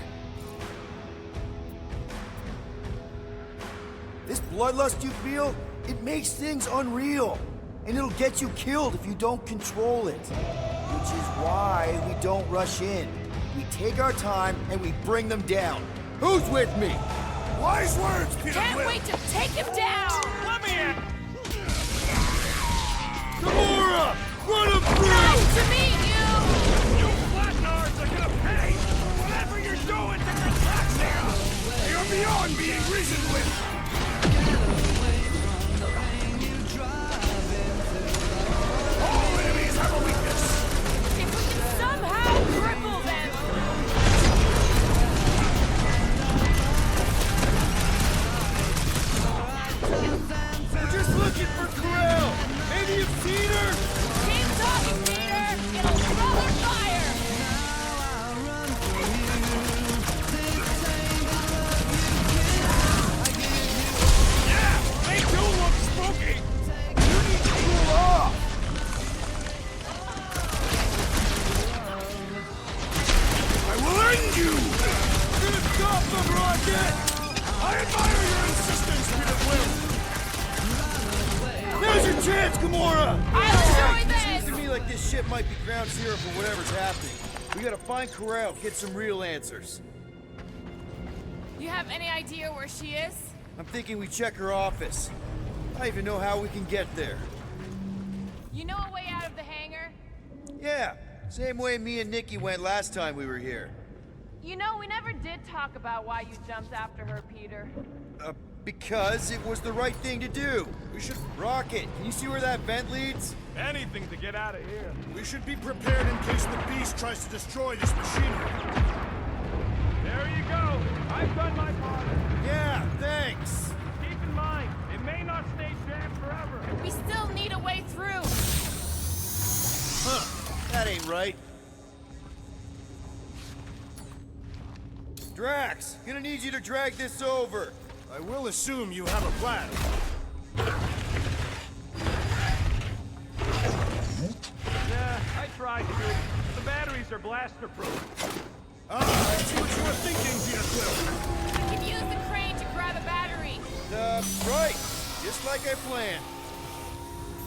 [SPEAKER 1] bloodlust you feel, it makes things unreal. And it'll get you killed if you don't control it. Which is why we don't rush in. We take our time and we bring them down. Who's with me?
[SPEAKER 4] Wise words, Peter
[SPEAKER 5] Can't
[SPEAKER 4] Quill!
[SPEAKER 5] wait to take him down!
[SPEAKER 6] Let me in!
[SPEAKER 2] Gamora! Run him through!
[SPEAKER 5] Nice to meet you!
[SPEAKER 6] You flatnards are gonna pay for whatever you're doing to Contraxia!
[SPEAKER 4] You're beyond being reasoned with! All enemies have a weakness!
[SPEAKER 5] If we can somehow cripple them!
[SPEAKER 2] We're just looking for Corel! Maybe you've seen her?
[SPEAKER 5] Keep talking, Peter! It'll throw their fire!
[SPEAKER 6] Yeah, they do look spooky!
[SPEAKER 2] You need to cool off!
[SPEAKER 4] I will end you!
[SPEAKER 2] We're gonna stop them, Rocket!
[SPEAKER 4] I admire your insistence, Peter Quill!
[SPEAKER 2] Now's your chance, Gamora!
[SPEAKER 5] I'll enjoy
[SPEAKER 2] Seems to
[SPEAKER 5] this!
[SPEAKER 2] me like this ship might be ground zero for whatever's happening. We gotta find Corel, get some real answers.
[SPEAKER 5] You have any idea where she is?
[SPEAKER 2] I'm thinking we check her office. I don't even know how we can get there.
[SPEAKER 5] You know a way out of the hangar?
[SPEAKER 2] Yeah, same way me and Nikki went last time we were here.
[SPEAKER 5] You know, we never did talk about why you jumped after her, Peter.
[SPEAKER 2] Because it was the right thing to do. We should... Rocket, can you see where that vent leads?
[SPEAKER 6] Anything to get out of here.
[SPEAKER 4] We should be prepared in case the beast tries to destroy this machinery.
[SPEAKER 6] There you go. I've done my part.
[SPEAKER 2] Yeah, thanks.
[SPEAKER 6] Keep in mind, it may not stay jammed forever.
[SPEAKER 5] We still need a way through!
[SPEAKER 2] Huh, that ain't right. Drax, gonna need you to drag this over.
[SPEAKER 4] I will assume you have a plan.
[SPEAKER 6] Yeah, I tried to. The batteries are blaster-proof.
[SPEAKER 4] I see what you were thinking, Peter Quill.
[SPEAKER 5] We can use the crane to grab a battery.
[SPEAKER 2] Right. Just like I planned.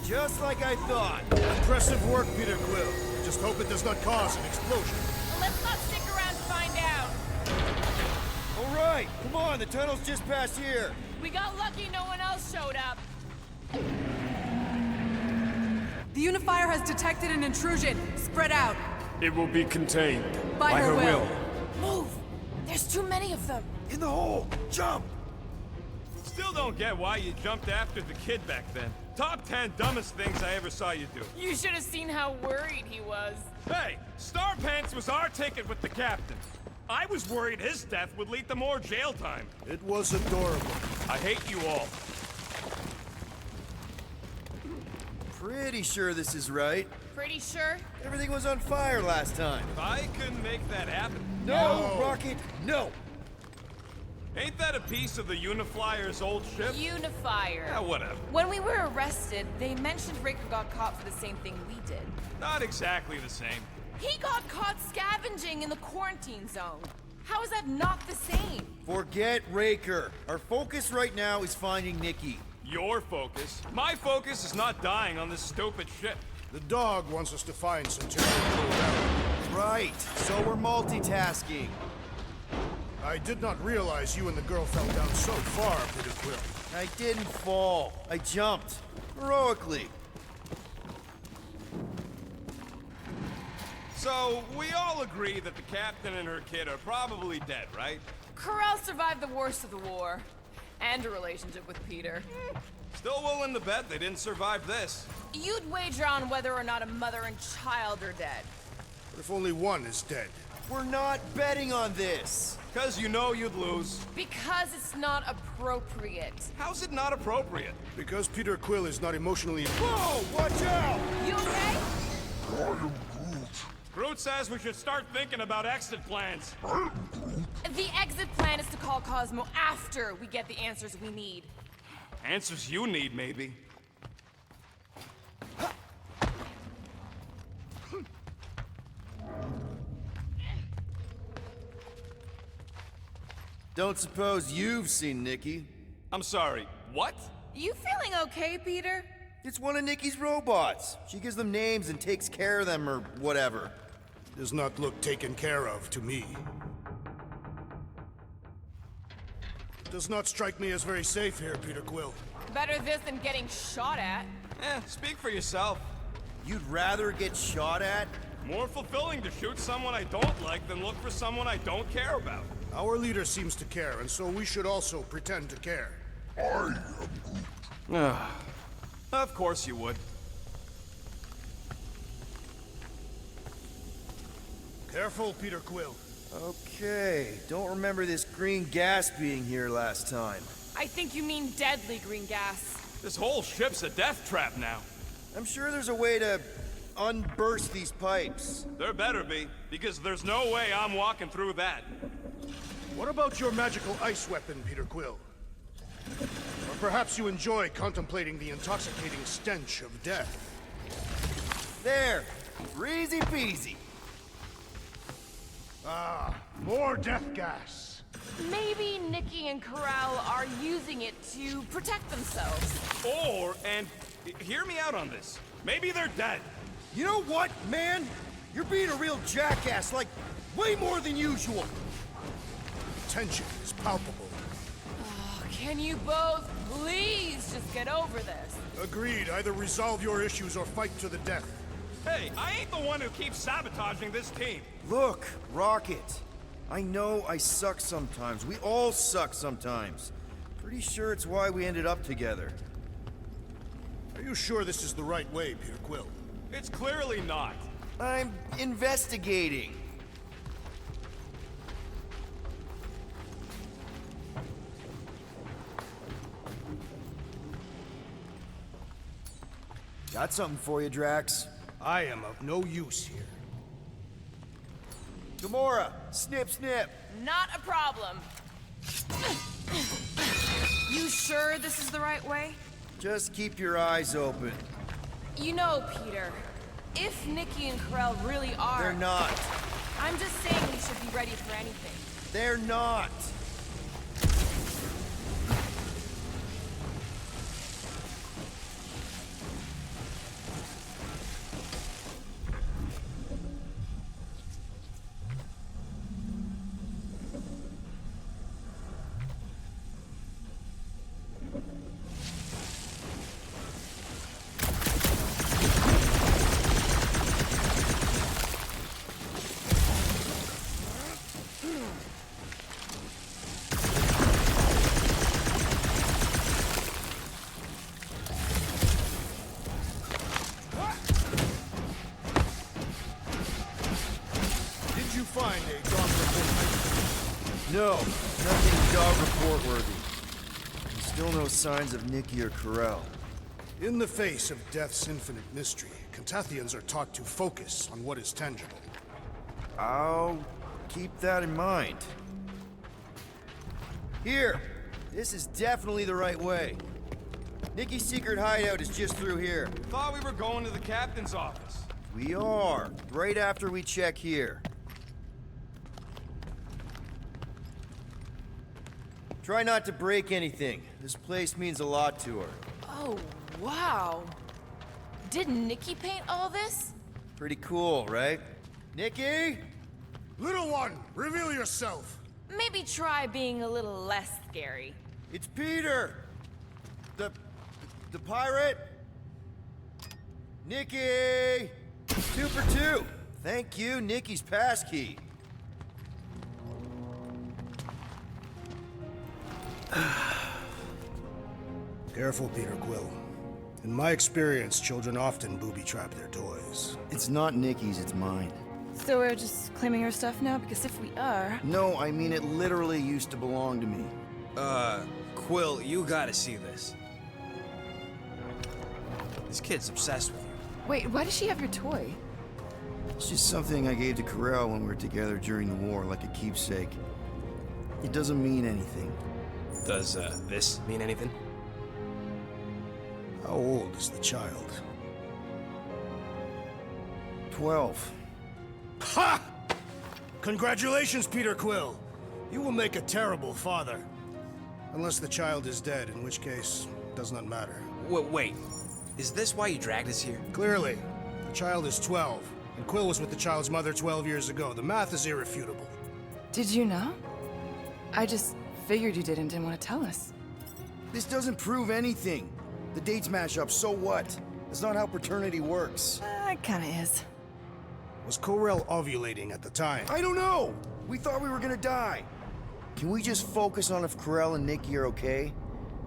[SPEAKER 2] Just like I thought.
[SPEAKER 4] Impressive work, Peter Quill. Just hope it does not cause an explosion.
[SPEAKER 5] Well, let's not stick around to find out.
[SPEAKER 2] All right, come on, the tunnel's just past here.
[SPEAKER 5] We got lucky no one else showed up.
[SPEAKER 11] The Unifier has detected an intrusion. Spread out.
[SPEAKER 12] It will be contained.
[SPEAKER 11] By her will.
[SPEAKER 5] Move! There's too many of them.
[SPEAKER 2] In the hole, jump!
[SPEAKER 6] Still don't get why you jumped after the kid back then. Top 10 dumbest things I ever saw you do.
[SPEAKER 5] You should have seen how worried he was.
[SPEAKER 6] Hey, Star Pants was our ticket with the captain. I was worried his death would lead to more jail time.
[SPEAKER 4] It was adorable.
[SPEAKER 6] I hate you all.
[SPEAKER 2] Pretty sure this is right.
[SPEAKER 5] Pretty sure?
[SPEAKER 2] Everything was on fire last time.
[SPEAKER 6] I couldn't make that happen.
[SPEAKER 2] No, Rocket, no!
[SPEAKER 6] Ain't that a piece of the Uniflyer's old ship?
[SPEAKER 5] Unifier.
[SPEAKER 6] Yeah, whatever.
[SPEAKER 5] When we were arrested, they mentioned Raker got caught for the same thing we did.
[SPEAKER 6] Not exactly the same.
[SPEAKER 5] He got caught scavenging in the quarantine zone. How is that not the same?
[SPEAKER 2] Forget Raker. Our focus right now is finding Nikki.
[SPEAKER 6] Your focus. My focus is not dying on this stupid ship.
[SPEAKER 4] The dog wants us to find Centurion.
[SPEAKER 2] Right, so we're multitasking.
[SPEAKER 4] I did not realize you and the girl fell down so far, Peter Quill.
[SPEAKER 2] I didn't fall. I jumped. Heroically.
[SPEAKER 6] So, we all agree that the captain and her kid are probably dead, right?
[SPEAKER 5] Corel survived the worst of the war. And a relationship with Peter.
[SPEAKER 6] Still willing to bet they didn't survive this.
[SPEAKER 5] You'd wager on whether or not a mother and child are dead.
[SPEAKER 4] What if only one is dead?
[SPEAKER 2] We're not betting on this.
[SPEAKER 6] Because you know you'd lose.
[SPEAKER 5] Because it's not appropriate.
[SPEAKER 6] How's it not appropriate?
[SPEAKER 4] Because Peter Quill is not emotionally...
[SPEAKER 2] Whoa, watch out!
[SPEAKER 5] You okay?
[SPEAKER 6] Groot says we should start thinking about exit plans.
[SPEAKER 5] The exit plan is to call Cosmo after we get the answers we need.
[SPEAKER 6] Answers you need, maybe.
[SPEAKER 2] Don't suppose you've seen Nikki?
[SPEAKER 6] I'm sorry, what?
[SPEAKER 5] You feeling okay, Peter?
[SPEAKER 1] It's one of Nikki's robots. She gives them names and takes care of them or whatever.
[SPEAKER 4] Does not look taken care of to me. Does not strike me as very safe here, Peter Quill.
[SPEAKER 5] Better this than getting shot at.
[SPEAKER 6] Speak for yourself.
[SPEAKER 1] You'd rather get shot at?
[SPEAKER 6] More fulfilling to shoot someone I don't like than look for someone I don't care about.
[SPEAKER 4] Our leader seems to care, and so we should also pretend to care.
[SPEAKER 6] Of course you would.
[SPEAKER 4] Careful, Peter Quill.
[SPEAKER 1] Okay, don't remember this green gas being here last time.
[SPEAKER 5] I think you mean deadly green gas.
[SPEAKER 6] This whole ship's a death trap now.
[SPEAKER 1] I'm sure there's a way to unburst these pipes.
[SPEAKER 6] There better be, because there's no way I'm walking through that.
[SPEAKER 4] What about your magical ice weapon, Peter Quill? Or perhaps you enjoy contemplating the intoxicating stench of death.
[SPEAKER 1] There! Easy peasy!
[SPEAKER 4] Ah, more death gas!
[SPEAKER 5] Maybe Nikki and Corral are using it to protect themselves.
[SPEAKER 6] And hear me out on this. Maybe they're dead.
[SPEAKER 2] You know what, man? You're being a real jackass, like, way more than usual.
[SPEAKER 4] Tension is palpable.
[SPEAKER 5] Can you both please just get over this?
[SPEAKER 4] Agreed. Either resolve your issues or fight to the death.
[SPEAKER 6] Hey, I ain't the one who keeps sabotaging this team.
[SPEAKER 1] Look, Rocket. I know I suck sometimes. We all suck sometimes. Pretty sure it's why we ended up together.
[SPEAKER 4] Are you sure this is the right way, Peter Quill?
[SPEAKER 6] It's clearly not.
[SPEAKER 1] I'm investigating. Got something for you, Drax.
[SPEAKER 4] I am of no use here.
[SPEAKER 1] Gamora, snip, snip.
[SPEAKER 5] Not a problem. You sure this is the right way?
[SPEAKER 1] Just keep your eyes open.
[SPEAKER 5] You know, Peter, if Nikki and Corell really are...
[SPEAKER 1] They're not.
[SPEAKER 5] I'm just saying we should be ready for anything.
[SPEAKER 1] They're not. No, nothing dog report worthy. Still no signs of Nikki or Corell.
[SPEAKER 4] In the face of death's infinite mystery, Cantathians are taught to focus on what is tangible.
[SPEAKER 1] I'll keep that in mind. Here! This is definitely the right way. Nikki's secret hideout is just through here.
[SPEAKER 6] Thought we were going to the captain's office.
[SPEAKER 1] We are, right after we check here. Try not to break anything. This place means a lot to her.
[SPEAKER 5] Oh, wow. Did Nikki paint all this?
[SPEAKER 1] Pretty cool, right? Nikki?
[SPEAKER 4] Little one, reveal yourself.
[SPEAKER 5] Maybe try being a little less scary.
[SPEAKER 1] It's Peter! The pirate? Nikki! 2 for 2. Thank you, Nikki's passkey.
[SPEAKER 4] Careful, Peter Quill. In my experience, children often booby-trap their toys.
[SPEAKER 1] It's not Nikki's, it's mine.
[SPEAKER 13] So we're just claiming her stuff now? Because if we are...
[SPEAKER 1] No, I mean it literally used to belong to me.
[SPEAKER 14] Quill, you gotta see this. This kid's obsessed with you.
[SPEAKER 13] Wait, why does she have your toy?
[SPEAKER 1] It's just something I gave to Corell when we were together during the war, like a keepsake. It doesn't mean anything.
[SPEAKER 14] Does, this mean anything?
[SPEAKER 4] How old is the child?
[SPEAKER 1] 12.
[SPEAKER 4] Ha! Congratulations, Peter Quill. You will make a terrible father. Unless the child is dead, in which case, it does not matter.
[SPEAKER 14] Wait. Is this why you dragged us here?
[SPEAKER 4] Clearly. The child is 12, and Quill was with the child's mother 12 years ago. The math is irrefutable.
[SPEAKER 13] Did you know? I just figured you didn't want to tell us.
[SPEAKER 1] This doesn't prove anything. The dates match up, so what? That's not how paternity works.
[SPEAKER 13] It kinda is.
[SPEAKER 4] Was Corell ovulating at the time?
[SPEAKER 1] I don't know! We thought we were gonna die. Can we just focus on if Corell and Nikki are okay?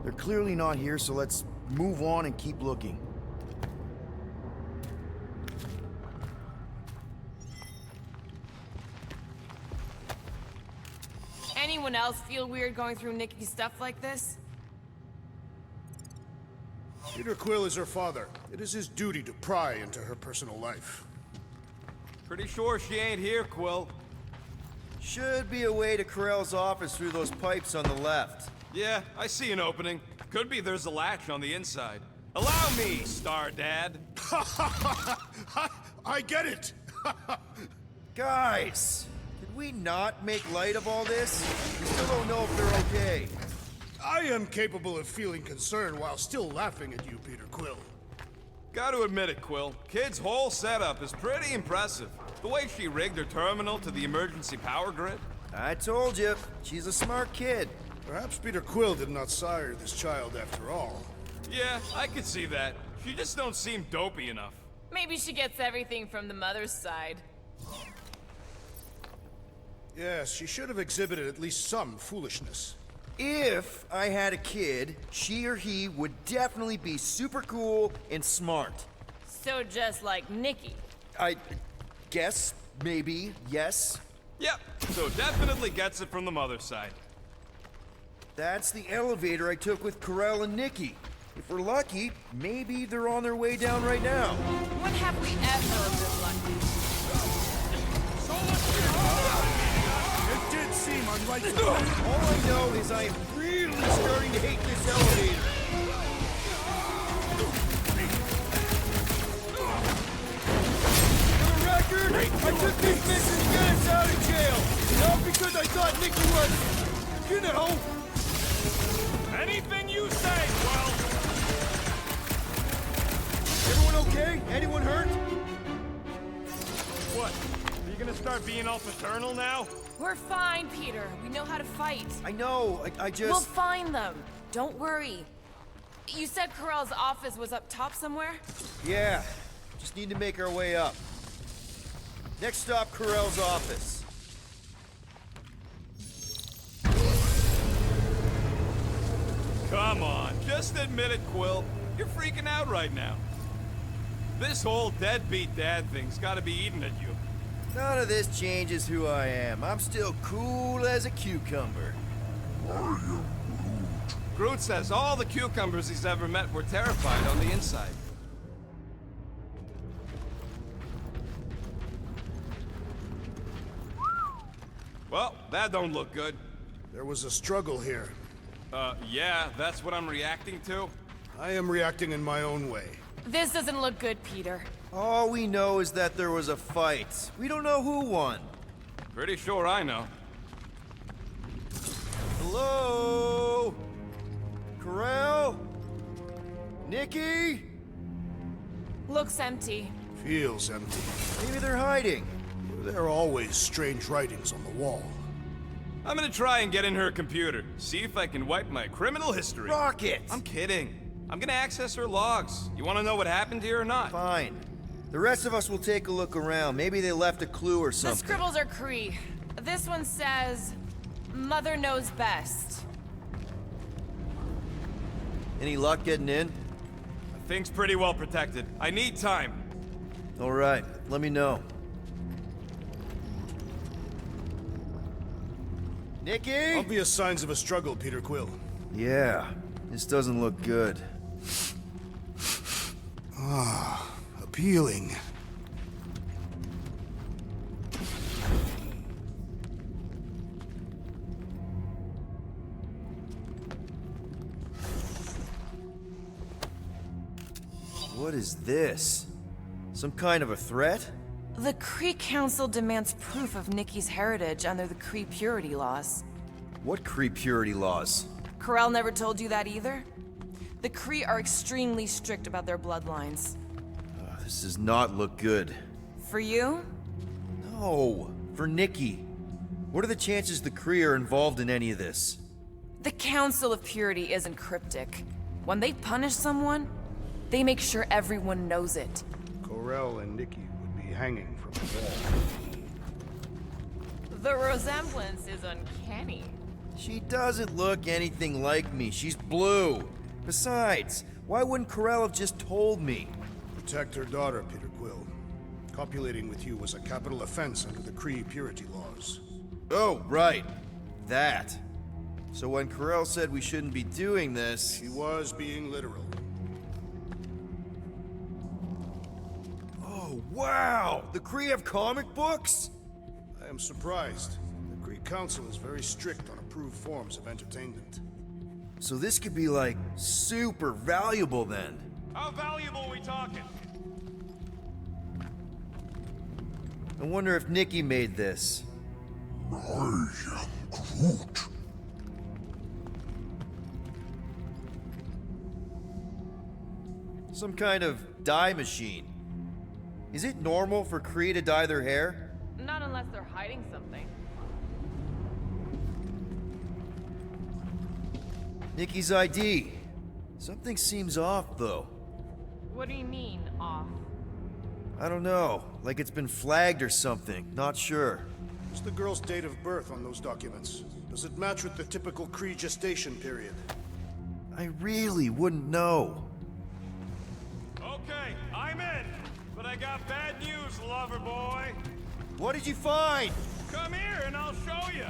[SPEAKER 1] They're clearly not here, so let's move on and keep looking.
[SPEAKER 5] Anyone else feel weird going through Nikki's stuff like this?
[SPEAKER 4] Peter Quill is her father. It is his duty to pry into her personal life.
[SPEAKER 6] Pretty sure she ain't here, Quill.
[SPEAKER 1] Should be a way to Corell's office through those pipes on the left.
[SPEAKER 6] Yeah, I see an opening. Could be there's a latch on the inside. Allow me, Star Dad.
[SPEAKER 4] I get it!
[SPEAKER 1] Guys, could we not make light of all this? We still don't know if they're okay.
[SPEAKER 4] I am capable of feeling concern while still laughing at you, Peter Quill.
[SPEAKER 6] Gotta admit it, Quill. Kid's whole setup is pretty impressive. The way she rigged her terminal to the emergency power grid.
[SPEAKER 1] I told you, she's a smart kid.
[SPEAKER 4] Perhaps Peter Quill did not sire this child after all.
[SPEAKER 6] Yeah, I could see that. She just don't seem dopey enough.
[SPEAKER 5] Maybe she gets everything from the mother's side.
[SPEAKER 4] Yes, she should have exhibited at least some foolishness.
[SPEAKER 1] If I had a kid, she or he would definitely be super cool and smart.
[SPEAKER 5] So just like Nikki.
[SPEAKER 1] I guess, maybe, yes.
[SPEAKER 6] Yep, so definitely gets it from the mother's side.
[SPEAKER 1] That's the elevator I took with Corell and Nikki. If we're lucky, maybe they're on their way down right now.
[SPEAKER 5] When have we ever been lucky?
[SPEAKER 4] It did seem unlikely.
[SPEAKER 1] All I know is I am really starting to hate this elevator.
[SPEAKER 2] For the record, I took this mission to get us out of jail. Not because I thought Nikki was, you know.
[SPEAKER 6] Anything you say, Quill.
[SPEAKER 2] Everyone okay? Anyone hurt?
[SPEAKER 6] What? Are you gonna start being all paternal now?
[SPEAKER 5] We're fine, Peter. We know how to fight.
[SPEAKER 1] I know, I just...
[SPEAKER 5] We'll find them. Don't worry. You said Corell's office was up top somewhere?
[SPEAKER 1] Yeah, just need to make our way up. Next stop, Corell's office.
[SPEAKER 6] Come on, just admit it, Quill. You're freaking out right now. This whole deadbeat dad thing's gotta be eating at you.
[SPEAKER 1] None of this changes who I am. I'm still cool as a cucumber.
[SPEAKER 6] Groot says all the cucumbers he's ever met were terrified on the inside. Well, that don't look good.
[SPEAKER 4] There was a struggle here.
[SPEAKER 6] Yeah, that's what I'm reacting to.
[SPEAKER 4] I am reacting in my own way.
[SPEAKER 5] This doesn't look good, Peter.
[SPEAKER 1] All we know is that there was a fight. We don't know who won.
[SPEAKER 6] Pretty sure I know.
[SPEAKER 1] Hello? Corell? Nikki?
[SPEAKER 5] Looks empty.
[SPEAKER 4] Feels empty.
[SPEAKER 1] Maybe they're hiding.
[SPEAKER 4] There are always strange writings on the wall.
[SPEAKER 6] I'm gonna try and get in her computer, see if I can wipe my criminal history.
[SPEAKER 1] Rocket!
[SPEAKER 6] I'm kidding. I'm gonna access her logs. You wanna know what happened here or not?
[SPEAKER 1] Fine. The rest of us will take a look around. Maybe they left a clue or
[SPEAKER 5] The
[SPEAKER 1] something.
[SPEAKER 5] scribbles are Cree. This one says, Mother knows best.
[SPEAKER 1] Any luck getting in?
[SPEAKER 6] Thing's pretty well protected. I need time.
[SPEAKER 1] All right, let me know. Nikki?
[SPEAKER 4] Obvious signs of a struggle, Peter Quill.
[SPEAKER 1] Yeah, this doesn't look good.
[SPEAKER 4] Ah, appealing.
[SPEAKER 1] What is this? Some kind of a threat?
[SPEAKER 13] The Kree Council demands proof of Nikki's heritage under the Kree purity laws.
[SPEAKER 1] What Kree purity laws?
[SPEAKER 5] Corel never told you that either? The Kree are extremely strict about their bloodlines.
[SPEAKER 1] This does not look good.
[SPEAKER 5] For you?
[SPEAKER 1] No, for Nikki. What are the chances the Kree are involved in any of this?
[SPEAKER 5] The Council of Purity isn't cryptic. When they punish someone, they make sure everyone knows it.
[SPEAKER 4] Corel and Nikki would be hanging from the wall.
[SPEAKER 5] The resemblance is uncanny.
[SPEAKER 1] She doesn't look anything like me. She's blue. Besides, why wouldn't Corel have just told me?
[SPEAKER 4] Protect her daughter, Peter Quill. Copulating with you was a capital offense under the Kree purity laws.
[SPEAKER 1] Oh, right. That. So when Corel said we shouldn't be doing this...
[SPEAKER 4] She was being literal.
[SPEAKER 1] Oh, wow! The Kree have comic books?
[SPEAKER 4] I am surprised. The Kree Council is very strict on approved forms of entertainment.
[SPEAKER 1] So this could be, like, super valuable then.
[SPEAKER 6] How valuable are we talking?
[SPEAKER 1] I wonder if Nikki made this.
[SPEAKER 3] I am Groot.
[SPEAKER 1] Some kind of dye machine. Is it normal for Kree to dye their hair?
[SPEAKER 5] Not unless they're hiding something.
[SPEAKER 1] Nikki's ID. Something seems off, though.
[SPEAKER 5] What do you mean, off?
[SPEAKER 1] I don't know. Like it's been flagged or something. Not sure.
[SPEAKER 4] What's the girl's date of birth on those documents? Does it match with the typical Kree gestation period?
[SPEAKER 1] I really wouldn't know.
[SPEAKER 6] Okay, I'm in. But I got bad news, lover boy.
[SPEAKER 1] What did you find?
[SPEAKER 6] Come here and I'll show you.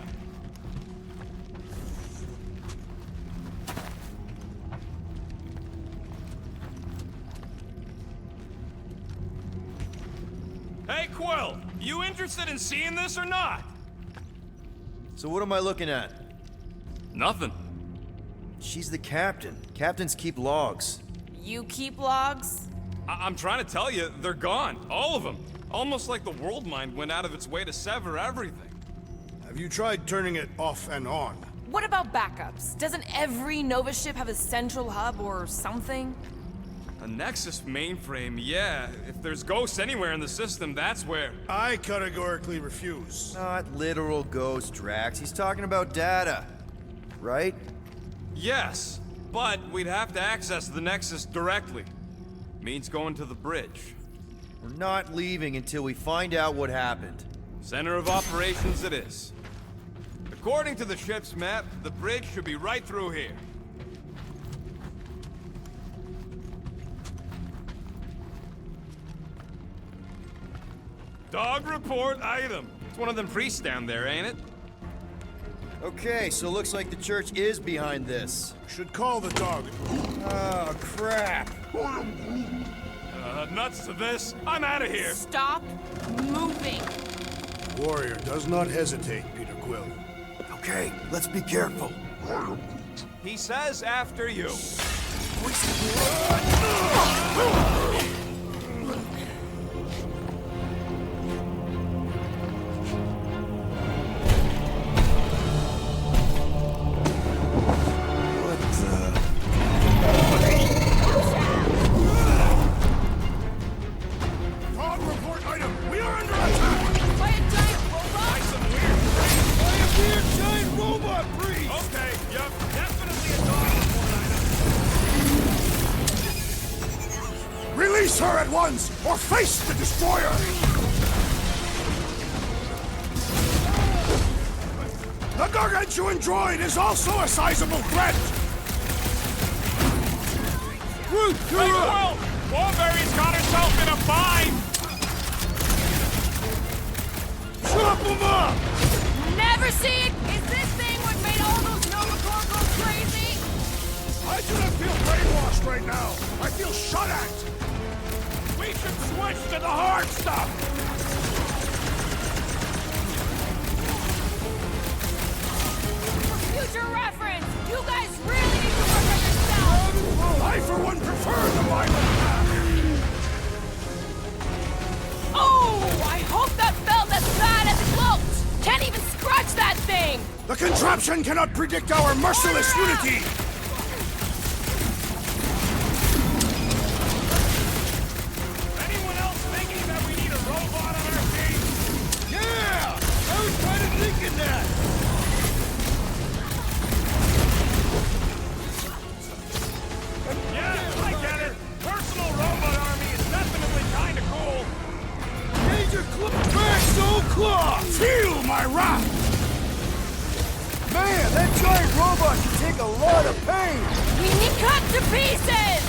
[SPEAKER 6] Hey, Quill, you interested in seeing this or not?
[SPEAKER 1] So what am I looking at?
[SPEAKER 6] Nothing.
[SPEAKER 1] She's the captain. Captains keep logs.
[SPEAKER 5] You keep logs?
[SPEAKER 6] I'm trying to tell you, they're gone. All of them. Almost like the world mind went out of its way to sever everything.
[SPEAKER 4] Have you tried turning it off and on?
[SPEAKER 5] What about backups? Doesn't every Nova ship have a central hub or something?
[SPEAKER 6] A Nexus mainframe, yeah. If there's ghosts anywhere in the system, that's where...
[SPEAKER 4] I categorically refuse.
[SPEAKER 1] Not literal ghost, Drax. He's talking about data. Right?
[SPEAKER 6] Yes, but we'd have to access the Nexus directly. Means going to the bridge.
[SPEAKER 1] We're not leaving until we find out what happened.
[SPEAKER 6] Center of operations it is. According to the ship's map, the bridge should be right through here. Dog report item. It's one of them priests down there, ain't it?
[SPEAKER 1] Okay, so looks like the church is behind this.
[SPEAKER 4] Should call the dog.
[SPEAKER 1] Oh, crap.
[SPEAKER 6] Nuts to this. I'm out of here.
[SPEAKER 5] Stop moving.
[SPEAKER 4] Warrior does not hesitate, Peter Quill.
[SPEAKER 1] Okay, let's be careful.
[SPEAKER 6] He says after you.
[SPEAKER 4] Release her at once, or face the destroyer! The gargantuan droid is also a sizable threat!
[SPEAKER 6] Groot, you're up! Warberry's got herself in a bind!
[SPEAKER 4] Chop him up!
[SPEAKER 5] Never see it! Is this thing what made all those Nova Corps go crazy?
[SPEAKER 4] I do not feel brainwashed right now! I feel shot at!
[SPEAKER 6] We should switch to the hard stuff!
[SPEAKER 5] For future reference, you guys really need to work on yourselves!
[SPEAKER 4] I, for one, prefer the violent path!
[SPEAKER 5] Oh, I hope that felt as bad as it looked! Can't even scratch that thing!
[SPEAKER 4] The contraption cannot predict our merciless unity!
[SPEAKER 6] Anyone else thinking that we need a robot on our team?
[SPEAKER 2] Yeah! I was kind of thinking that!
[SPEAKER 6] Yeah, I get it. Personal robot army is definitely kind of cool.
[SPEAKER 2] Major Soul Claw!
[SPEAKER 4] Feel my wrath!
[SPEAKER 1] Man, that giant robot can take a lot of pain!
[SPEAKER 5] We need cut to pieces!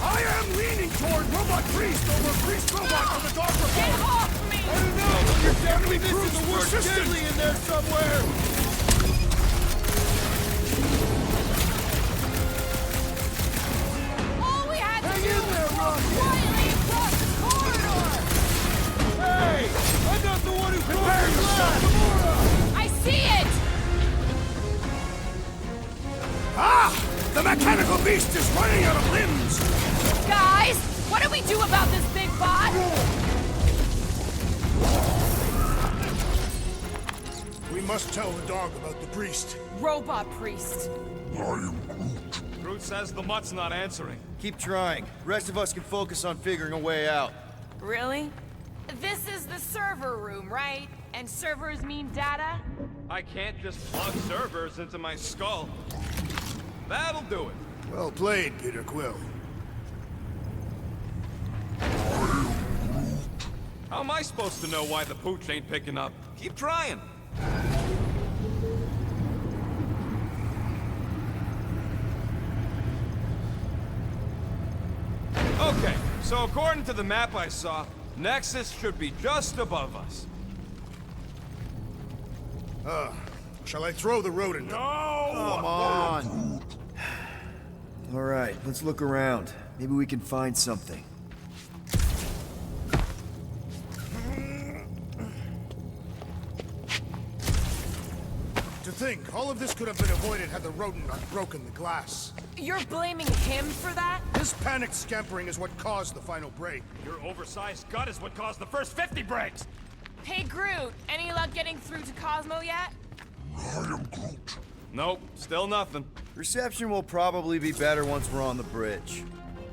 [SPEAKER 4] I am leaning toward Robot Priest over Priest Robot for the Dark Republic!
[SPEAKER 5] Get off me!
[SPEAKER 2] I don't know, but you're definitely missing the word deadly in there somewhere!
[SPEAKER 5] All we had to
[SPEAKER 2] Hang
[SPEAKER 5] do
[SPEAKER 2] in
[SPEAKER 5] was
[SPEAKER 2] there,
[SPEAKER 5] walk
[SPEAKER 2] Rocket!
[SPEAKER 5] quietly across the corridor!
[SPEAKER 2] Hey! I'm not the one who
[SPEAKER 4] Prepare
[SPEAKER 2] broke
[SPEAKER 4] yourself,
[SPEAKER 2] glass!
[SPEAKER 5] I see it!
[SPEAKER 4] Ah! The mechanical beast is running out of limbs!
[SPEAKER 5] Guys, what do we do about this big bot?
[SPEAKER 4] We must tell the dog about the priest.
[SPEAKER 5] Robot priest.
[SPEAKER 6] Groot says the mutt's not answering.
[SPEAKER 1] Keep trying. Rest of us can focus on figuring a way out.
[SPEAKER 5] Really? This is the server room, right? And servers mean data?
[SPEAKER 6] I can't just plug servers into my skull. That'll do it.
[SPEAKER 4] Well played, Peter Quill.
[SPEAKER 6] How am I supposed to know why the pooch ain't picking up? Keep trying. Okay, so according to the map I saw, Nexus should be just above us.
[SPEAKER 4] Shall I throw the rodent?
[SPEAKER 6] No!
[SPEAKER 1] Come on! Alright, let's look around. Maybe we can find something.
[SPEAKER 4] To think, all of this could have been avoided had the rodent not broken the glass.
[SPEAKER 5] You're blaming him for that?
[SPEAKER 4] His panicked scampering is what caused the final break.
[SPEAKER 6] Your oversized gut is what caused the first 50 breaks!
[SPEAKER 5] Hey Groot, any luck getting through to Cosmo yet?
[SPEAKER 6] Nope, still nothing.
[SPEAKER 1] Reception will probably be better once we're on the bridge.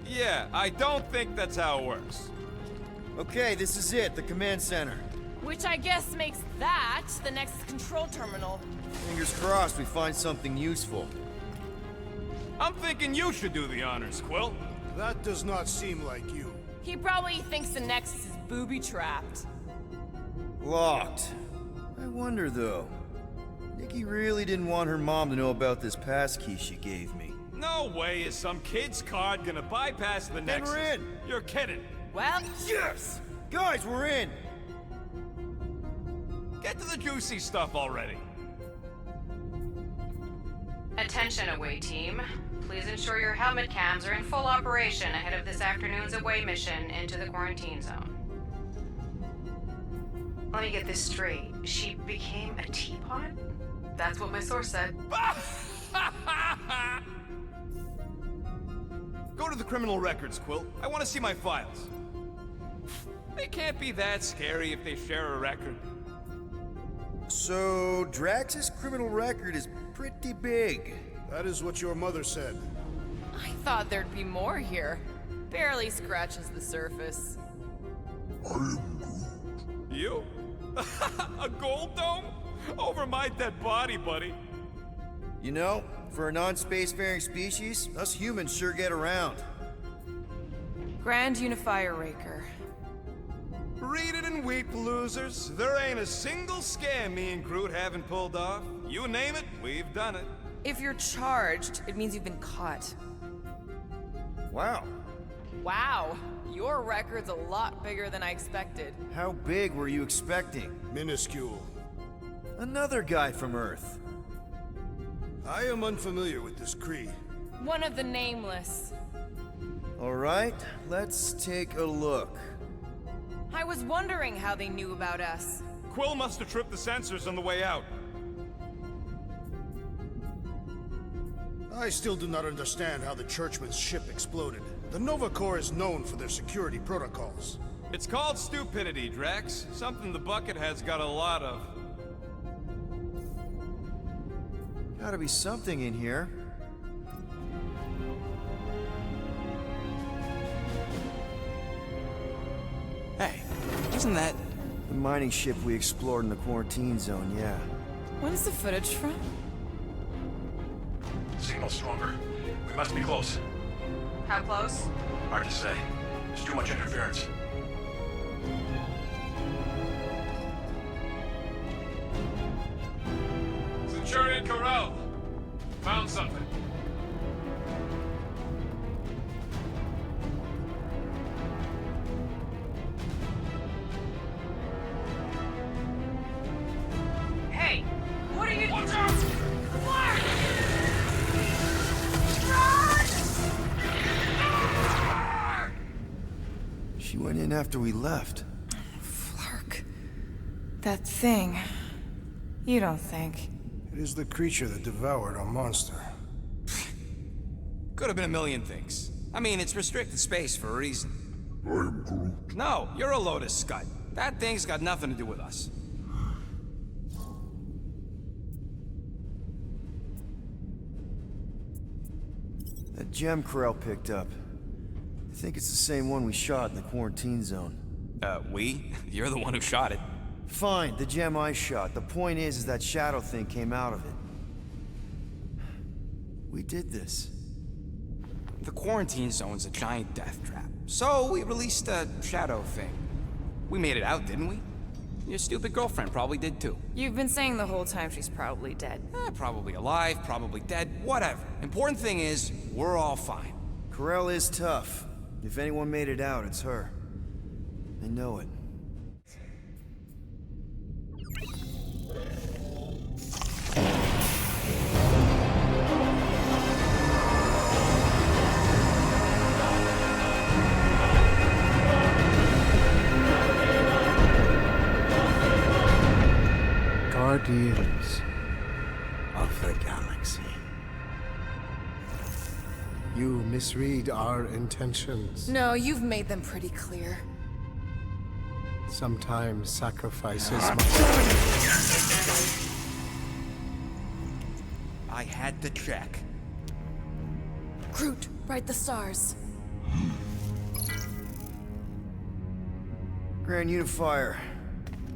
[SPEAKER 6] Yeah, I don't think that's how it works.
[SPEAKER 1] Okay, this is it, the command center.
[SPEAKER 5] Which I guess makes that the next control terminal.
[SPEAKER 1] Fingers crossed we find something useful.
[SPEAKER 6] I'm thinking you should do the honors, Quill.
[SPEAKER 4] That does not seem like you.
[SPEAKER 5] He probably thinks the Nexus is booby-trapped.
[SPEAKER 1] Locked. I wonder, though. Nikki really didn't want her mom to know about this passkey she gave me.
[SPEAKER 6] No way is some kid's card gonna bypass the Nexus.
[SPEAKER 1] we're in.
[SPEAKER 6] You're kidding.
[SPEAKER 5] Well,
[SPEAKER 1] Yes! Guys, we're in!
[SPEAKER 6] Get to the juicy stuff already.
[SPEAKER 15] Attention away team. Please ensure your helmet cams are in full operation ahead of this afternoon's away mission into the quarantine zone. Let me get this straight. She became a teapot? That's what my source said.
[SPEAKER 6] Go to the criminal records, Quill. I want to see my files. They can't be that scary if they share a record.
[SPEAKER 1] So, Drax's criminal record is pretty big.
[SPEAKER 4] That is what your mother said.
[SPEAKER 5] I thought there'd be more here. Barely scratches the surface.
[SPEAKER 6] You? A gold dome? Over my dead body, buddy.
[SPEAKER 1] You know, for a non-spacefaring species, us humans sure get around.
[SPEAKER 5] Grand Unifier Raker.
[SPEAKER 6] Read it and weep, losers. There ain't a single scam me and Groot haven't pulled off. You name it, we've done it.
[SPEAKER 13] If you're charged, it means you've been caught.
[SPEAKER 1] Wow.
[SPEAKER 5] Wow, your record's a lot bigger than I expected.
[SPEAKER 1] How big were you expecting?
[SPEAKER 4] Minuscule.
[SPEAKER 1] Another guy from Earth.
[SPEAKER 4] I am unfamiliar with this Kree.
[SPEAKER 5] One of the nameless.
[SPEAKER 1] Alright, let's take a look.
[SPEAKER 5] I was wondering how they knew about us.
[SPEAKER 6] Quill must have tripped the sensors on the way out.
[SPEAKER 4] I still do not understand how the Churchman's ship exploded. The Nova Corps is known for their security protocols.
[SPEAKER 6] It's called stupidity, Drex. Something the Buckethead's got a lot of.
[SPEAKER 1] Gotta be something in here.
[SPEAKER 14] Hey, isn't that...
[SPEAKER 1] The mining ship we explored in the quarantine zone, yeah.
[SPEAKER 13] What is the footage from?
[SPEAKER 16] Signal stronger. We must be close.
[SPEAKER 15] How close?
[SPEAKER 16] Hard to say. There's too much interference.
[SPEAKER 12] Centurion Corral! Found something.
[SPEAKER 15] Hey! What are you...
[SPEAKER 12] Watch out!
[SPEAKER 1] She went in after we left.
[SPEAKER 13] Flark. That thing. You don't think...
[SPEAKER 4] It is the creature that devoured our monster.
[SPEAKER 14] Could have been a million things. I mean, it's restricted space for a reason.
[SPEAKER 3] I am Groot.
[SPEAKER 14] No, you're a load of scud. That thing's got nothing to do with us.
[SPEAKER 1] That gem Corell picked up. I think it's the same one we shot in the quarantine zone.
[SPEAKER 14] We? You're the one who shot it.
[SPEAKER 1] Fine, the gem I shot. The point is that shadow thing came out of it. We did this.
[SPEAKER 14] The quarantine zone's a giant death trap. So we released a shadow thing. We made it out, didn't we? Your stupid girlfriend probably did too.
[SPEAKER 13] You've been saying the whole time she's probably dead.
[SPEAKER 14] Probably alive, probably dead, whatever. Important thing is, we're all fine.
[SPEAKER 1] Corell is tough. If anyone made it out, it's her. I know it.
[SPEAKER 4] Guardians of the Galaxy. You misread our intentions.
[SPEAKER 13] No, you've made them pretty clear.
[SPEAKER 4] Sometimes sacrifices
[SPEAKER 14] I had to check.
[SPEAKER 13] Groot, write the stars.
[SPEAKER 1] Grand Unifier.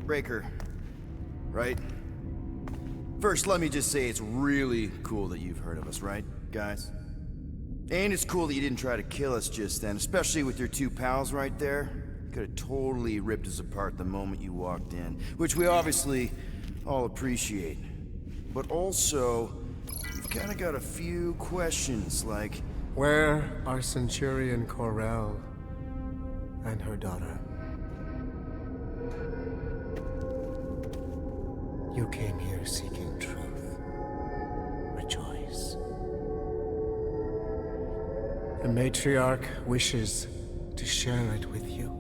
[SPEAKER 1] Breaker. Right? First, let me just say it's really cool that you've heard of us, right, guys? And it's cool that you didn't try to kill us just then, especially with your two pals right there. Could have totally ripped us apart the moment you walked in, which we obviously all appreciate. But also, we've kind of got a few questions, like...
[SPEAKER 4] Where are Centurion Corell and her daughter? You came here seeking truth. Rejoice. The matriarch wishes to share it with you.